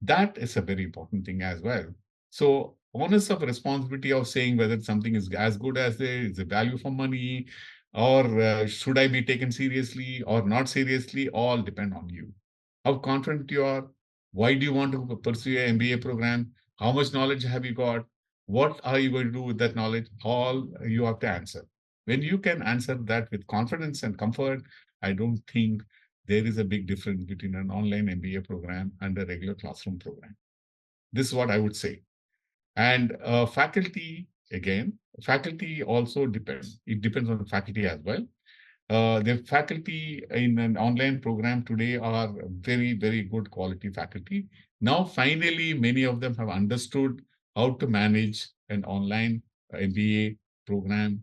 That is a very important thing as well. So onus of responsibility of saying whether something is as good as is a value for money, or should I be taken seriously or not seriously, all depend on you. How confident you are, why do you want to pursue an MBA program, how much knowledge have you got, what are you going to do with that knowledge, all you have to answer. When you can answer that with confidence and comfort, I don't think there is a big difference between an online MBA program and a regular classroom program. This is what I would say. And faculty, again, faculty also depends. It depends on the faculty as well. The faculty in an online program today are very, very good quality faculty. Now, finally, many of them have understood how to manage an online MBA program,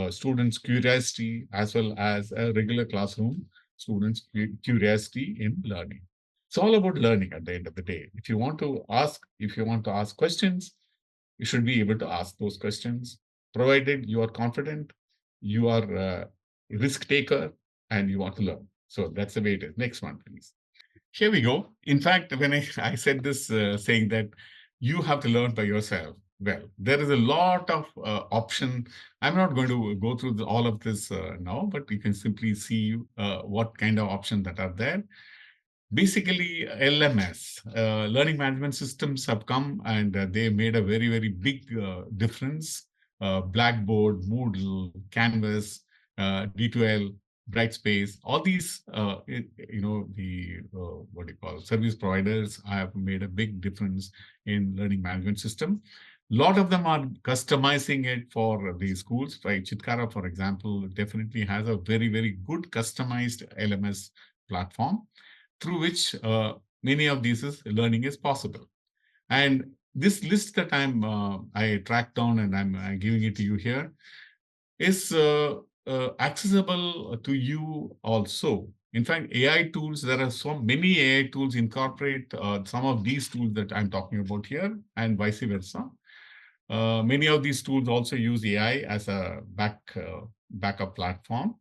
students' curiosity, as well as a regular classroom students' curiosity in learning. It's all about learning at the end of the day. If you want to ask questions, you should be able to ask those questions, provided you are confident, you are a risk taker, and you want to learn. So that's the way it is. Next one, please. Here we go. In fact, when I said this, saying that you have to learn by yourself, well, there is a lot of option. I'm not going to go through all of this now, but you can simply see what kind of options that are there. Basically, LMS, learning management systems have come, and they made a very, very big difference. Blackboard, Moodle, Canvas, D2L, Brightspace, all these, the what do you call service providers have made a big difference in learning management system. A lot of them are customizing it for the schools. Right? Chitkara, for example, definitely has a very, very good customized LMS platform, through which many of these learning is possible. And this list that I tracked down and I'm giving it to you here is accessible to you also. In fact, AI tools, there are so many AI tools incorporate some of these tools that I'm talking about here, and vice versa. Many of these tools also use AI as a backup platform.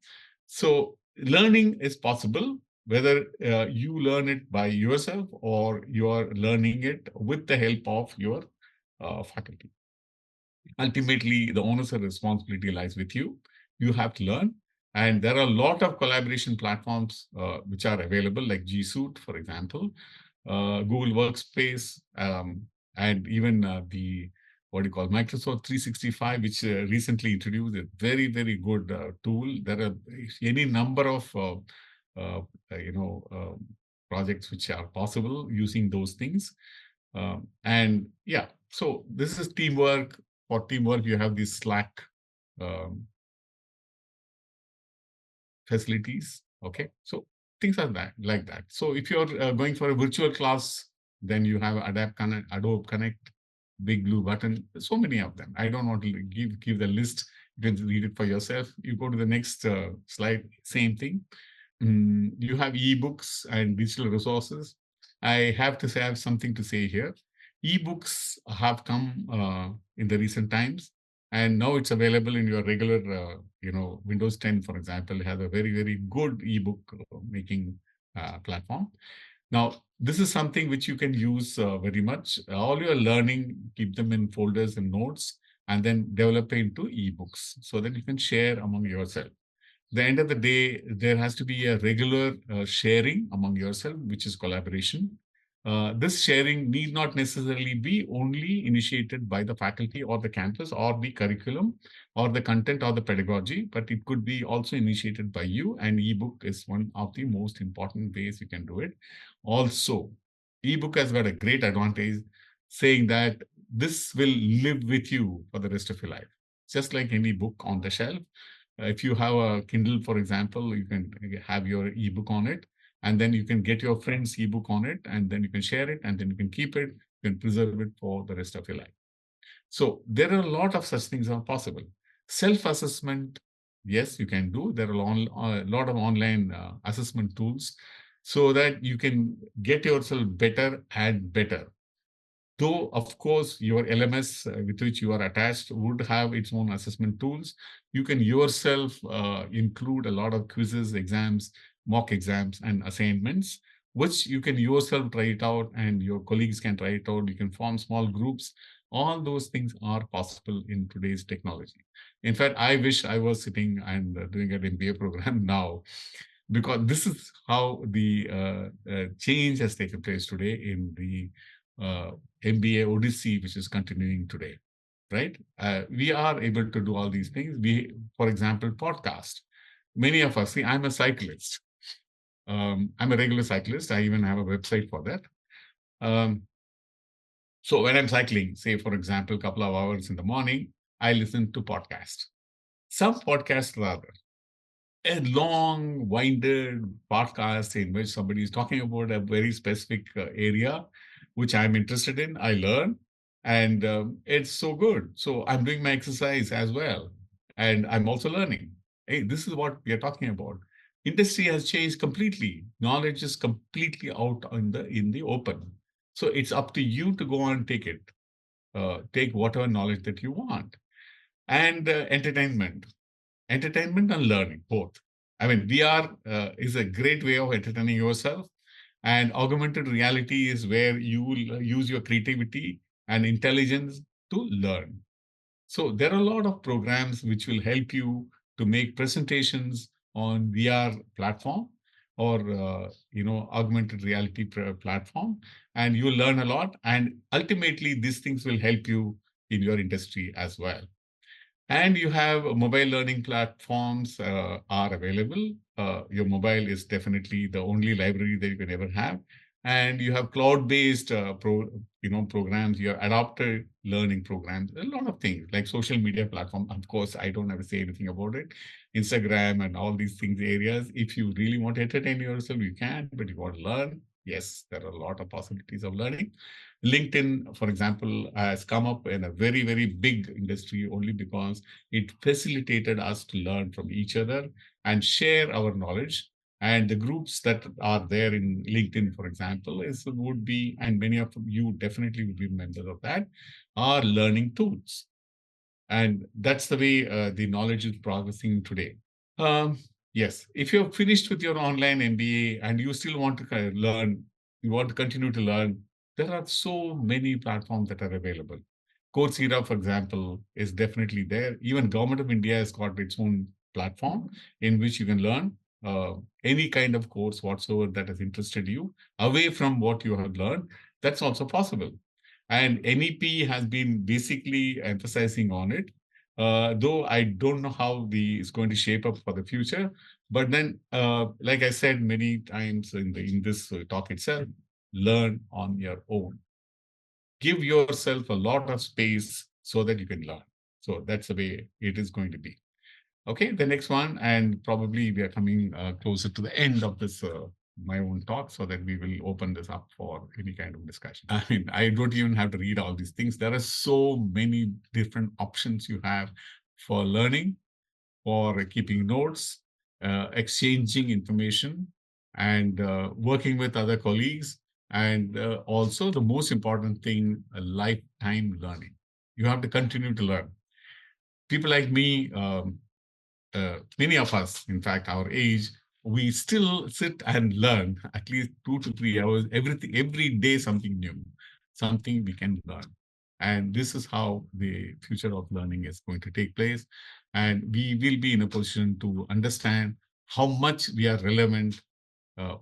So learning is possible, whether you learn it by yourself or you are learning it with the help of your faculty. Ultimately, the onus and responsibility lies with you. You have to learn. And there are a lot of collaboration platforms which are available, like G Suite, for example, Google Workspace, and even the what do you call Microsoft 365, which recently introduced a very, very good tool. There are any number of projects which are possible using those things. And yeah, so this is teamwork. For teamwork, you have these Slack facilities. Okay, so things are like that. So if you're going for a virtual class, then you have Adobe Connect, Big Blue Button. So many of them. I don't want to give the list. You can read it for yourself. You go to the next slide. Same thing. You have ebooks and digital resources. I have something to say here. Ebooks have come in the recent times, And now it's available in your regular, Windows 10, for example, has a very, very good ebook making platform. Now, this is something which you can use very much. All your learning, keep them in folders and notes, and then develop it into ebooks so that you can share among yourself. The end of the day, there has to be a regular sharing among yourself, which is collaboration. This sharing need not necessarily be only initiated by the faculty or the campus or the curriculum or the content or the pedagogy, but it could be also initiated by you, and ebook is one of the most important ways you can do it. Also, ebook has got a great advantage saying that this will live with you for the rest of your life. Just like any book on the shelf, if you have a Kindle, for example, you can have your ebook on it, and then you can get your friend's ebook on it, and then you can share it, and then you can keep it, you can preserve it for the rest of your life. So there are a lot of such things are possible. Self-assessment, yes, you can do. There are a lot of online assessment tools so that you can get yourself better and better. Though, of course, your LMS with which you are attached would have its own assessment tools. You can yourself include a lot of quizzes, exams, mock exams, and assignments, which you can yourself try it out and your colleagues can try it out. You can form small groups. All those things are possible in today's technology. In fact, I wish I was sitting and doing an MBA program now, because this is how the change has taken place today in the MBA Odyssey, which is continuing today, right? We are able to do all these things. For example, podcast. Many of us, see, I'm a cyclist. I'm a regular cyclist. I even have a website for that. So when I'm cycling, say, for example, a couple of hours in the morning, I listen to podcasts. Some podcasts rather. A long, winded podcast in which somebody is talking about a very specific area, which I'm interested in. I learn, and it's so good. So I'm doing my exercise as well, and I'm also learning. Hey, this is what we are talking about. Industry has changed completely. Knowledge is completely out in the open. So it's up to you to go and take it. Take whatever knowledge that you want. And entertainment and learning, both. I mean, VR is a great way of entertaining yourself, and augmented reality is where you will use your creativity and intelligence to learn. So there are a lot of programs which will help you to make presentations on VR platform or augmented reality platform, and you will learn a lot. And ultimately, these things will help you in your industry as well. And you have mobile learning platforms are available. Your mobile is definitely the only library that you can ever have. And you have cloud-based programs, you have adapted learning programs, a lot of things like social media platform. Of course, I don't have to say anything about it. Instagram and all these things areas. If you really want to entertain yourself, you can, but you want to learn. Yes, there are a lot of possibilities of learning. LinkedIn, for example, has come up in a very, very big industry only because it facilitated us to learn from each other and share our knowledge. And the groups that are there in LinkedIn, for example, would be, and many of you definitely would be members of that, are learning tools. And that's the way the knowledge is progressing today. Yes, if you're finished with your online MBA and you still want to kind of learn, you want to continue to learn, there are so many platforms that are available. Coursera, for example, is definitely there. Even Government of India has got its own platform in which you can learn any kind of course whatsoever that has interested you away from what you have learned. That's also possible. And NEP has been basically emphasizing on it, though I don't know how it's going to shape up for the future. But then, like I said many times in this talk itself, learn on your own. Give yourself a lot of space so that you can learn. So that's the way it is going to be. Okay, the next one, and probably we are coming closer to the end of this my own talk, so that we will open this up for any kind of discussion. I mean, I don't even have to read all these things. There are so many different options you have for learning, for keeping notes, exchanging information, and working with other colleagues. And also the most important thing, a lifetime learning. You have to continue to learn. people like me, many of us, in fact, our age, we still sit and learn at least 2 to 3 hours, every day, something new, something we can learn. And this is how the future of learning is going to take place. And we will be in a position to understand how much we are relevant,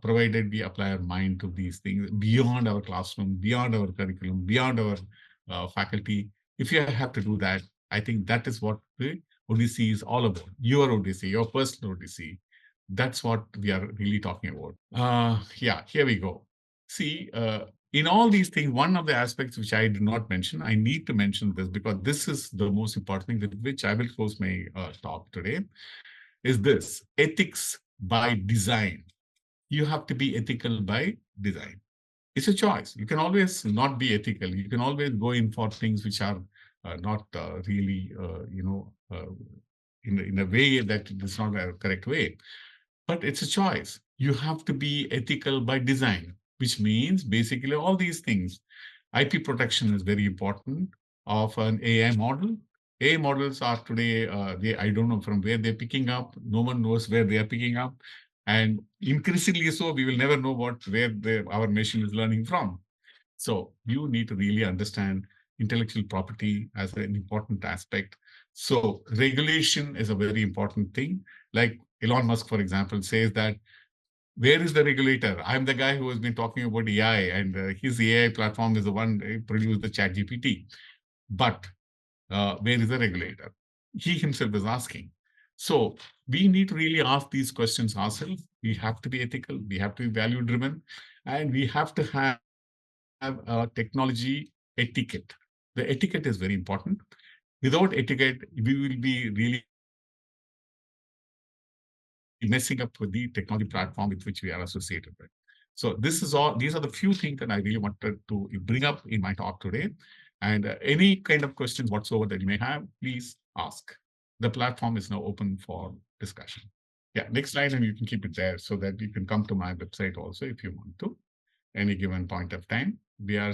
provided we apply our mind to these things beyond our classroom, beyond our curriculum, beyond our faculty. If you have to do that, I think that is what the Odyssey is all about. Your Odyssey, your personal Odyssey. That's what we are really talking about. Yeah, here we go. See, in all these things, one of the aspects which I did not mention, I need to mention this because this is the most important thing with which I will close my talk today, is this: ethics by design. You have to be ethical by design. It's a choice. You can always not be ethical. You can always go in for things which are not really, in a way that is not a correct way. But it's a choice. You have to be ethical by design, which means basically all these things. IP protection is very important of an AI model. AI models are today, I don't know from where they're picking up. No one knows where they are picking up. And increasingly so, we will never know where our machine is learning from. So you need to really understand intellectual property as an important aspect. So regulation is a very important thing. Like Elon Musk, for example, says that, where is the regulator? I'm the guy who has been talking about AI, and his AI platform is the one that produced the ChatGPT. But where is the regulator? He himself is asking. So we need to really ask these questions ourselves. We have to be ethical, we have to be value driven, and we have to have a technology etiquette. The etiquette is very important. Without etiquette, we will be really messing up with the technology platform with which we are associated with. So these are the few things that I really wanted to bring up in my talk today. And any kind of questions whatsoever that you may have, please ask. The platform is now open for discussion. Yeah, next slide, and you can keep it there so that you can come to my website also if you want to, any given point of time. We are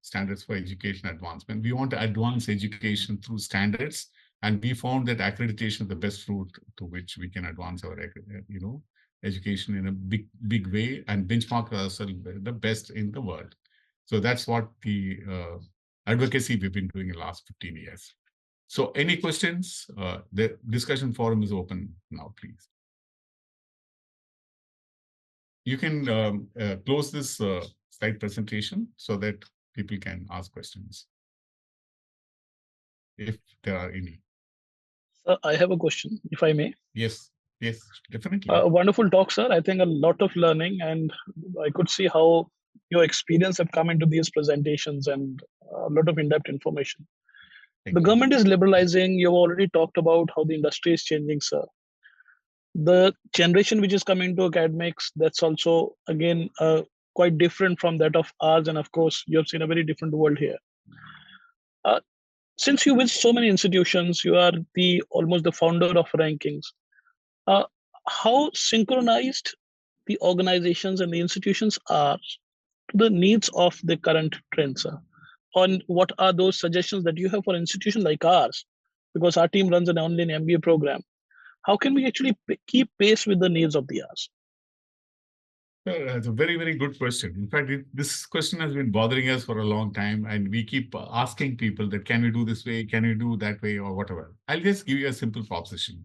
Standards for Education Advancement. We want to advance education through standards, and we found that accreditation is the best route to which we can advance our, education in a big way and benchmark ourselves the best in the world. So that's what the advocacy we've been doing in the last 15 years. So any questions? The discussion forum is open now, please. You can close this slide presentation so that people can ask questions, if there are any. Sir, I have a question, if I may. Yes, definitely. Wonderful talk, sir. I think a lot of learning, and I could see how your experience have come into these presentations and a lot of in-depth information. The government is liberalizing. You've already talked about how the industry is changing, sir. The generation which is coming to academics, that's also, again, quite different from that of ours. And of course, you have seen a very different world here. Since you visit so many institutions, you are almost the founder of rankings. How synchronized the organizations and the institutions are to the needs of the current trends, sir? And what are those suggestions that you have for an institution like ours? Because our team runs an online MBA program. How can we actually keep pace with the needs of the hours? That's a very, very good question. In fact, this question has been bothering us for a long time, and we keep asking people that, can we do this way, can we do that way, or whatever. I'll just give you a simple proposition.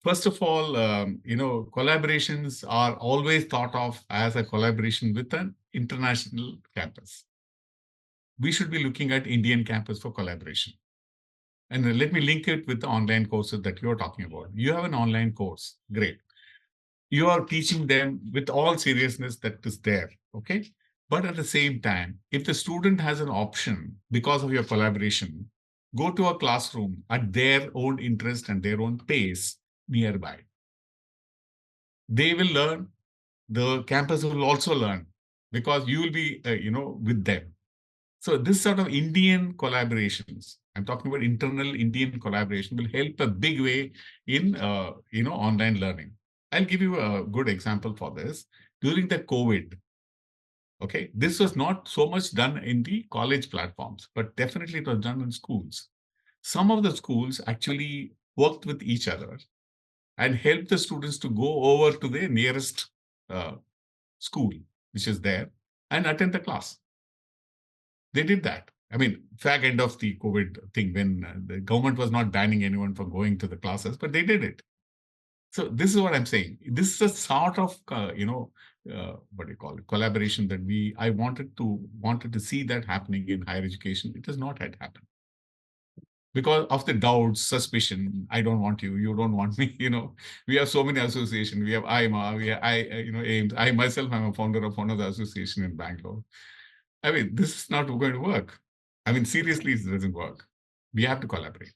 First of all, collaborations are always thought of as a collaboration with an international campus. We should be looking at Indian campus for collaboration. And let me link it with the online courses that you're talking about. You have an online course, great. You are teaching them with all seriousness that is there, okay? But at the same time, if the student has an option because of your collaboration, go to a classroom at their own interest and their own pace nearby. They will learn, the campus will also learn, because you will be, with them. So this sort of Indian collaborations, I'm talking about internal Indian collaboration, will help a big way in, online learning. I'll give you a good example for this. During the COVID, okay, this was not so much done in the college platforms, but definitely it was done in schools. some of the schools actually worked with each other and helped the students to go over to the nearest school, which is there, and attend the class. They did that. I mean, fag end of the COVID thing, when the government was not banning anyone from going to the classes, but they did it. So this is what I'm saying. This is a sort of, what do you call it, collaboration that I wanted to see that happening in higher education. It has not had happened. Because of the doubts, suspicion, I don't want you, you don't want me, we have so many associations. We have IMA, we have AIMS. I myself am a founder of one of the association in Bangalore. I mean, this is not going to work. I mean, seriously, it doesn't work. We have to collaborate.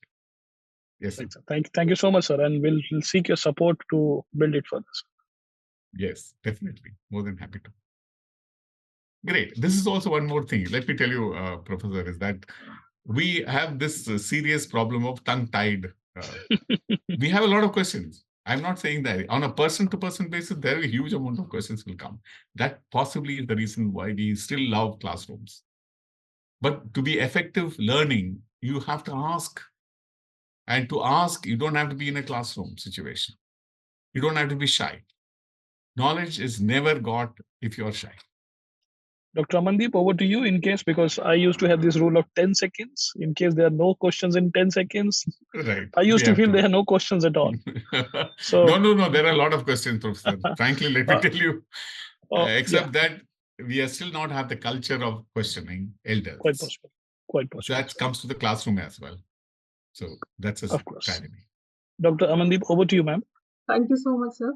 Yes, sir. Thank you so much, sir. And we'll seek your support to build it further. Yes, definitely. More than happy to. Great. This is also one more thing. Let me tell you, Professor, is that we have this serious problem of tongue-tied. We have a lot of questions. I'm not saying that. On a person-to-person basis, there are a huge amount of questions will come. That possibly is the reason why we still love classrooms. But to be effective learning, you have to ask. And to ask, you don't have to be in a classroom situation. You don't have to be shy. Knowledge is never got if you're shy. Dr. Amandeep, over to you because I used to have this rule of 10 seconds. In case there are no questions in 10 seconds, Right. I used to feel there are no questions at all. So No. There are a lot of questions, Professor. Frankly, let me tell you, except that we are still not have the culture of questioning elders. Quite possible. That comes to the classroom as well. So that's a strategy. Dr. Amandeep, over to you, ma'am. Thank you so much, sir.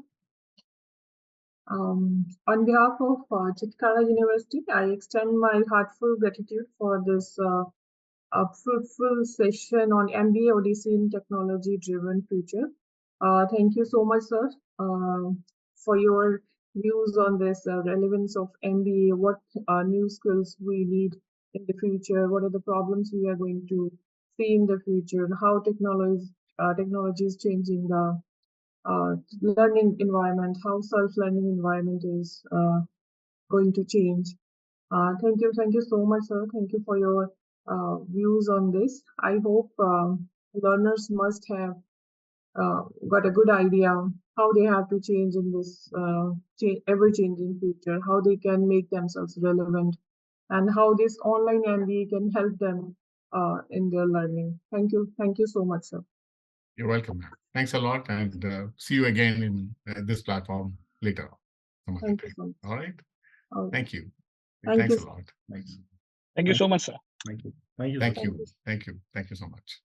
On behalf of Chitkara University, I extend my heartfelt gratitude for this fruitful session on MBA Odyssey in technology-driven future. Thank you so much, sir, for your views on this relevance of MBA, what new skills we need in the future, what are the problems we are going to see in the future, how technology is changing the learning environment, how self-learning environment is going to change. Thank you so much, sir. Thank you for your views on this. I hope learners must have got a good idea how they have to change in this ever-changing future, how they can make themselves relevant, and how this online MBA can help them in their learning. Thank you so much, sir. You're welcome, ma'am. Thanks a lot, and see you again in this platform later on. Thank you so much. All right. Thank you. Thanks a lot. Thanks. Thank you so much, sir. Thank you. Thank you so much.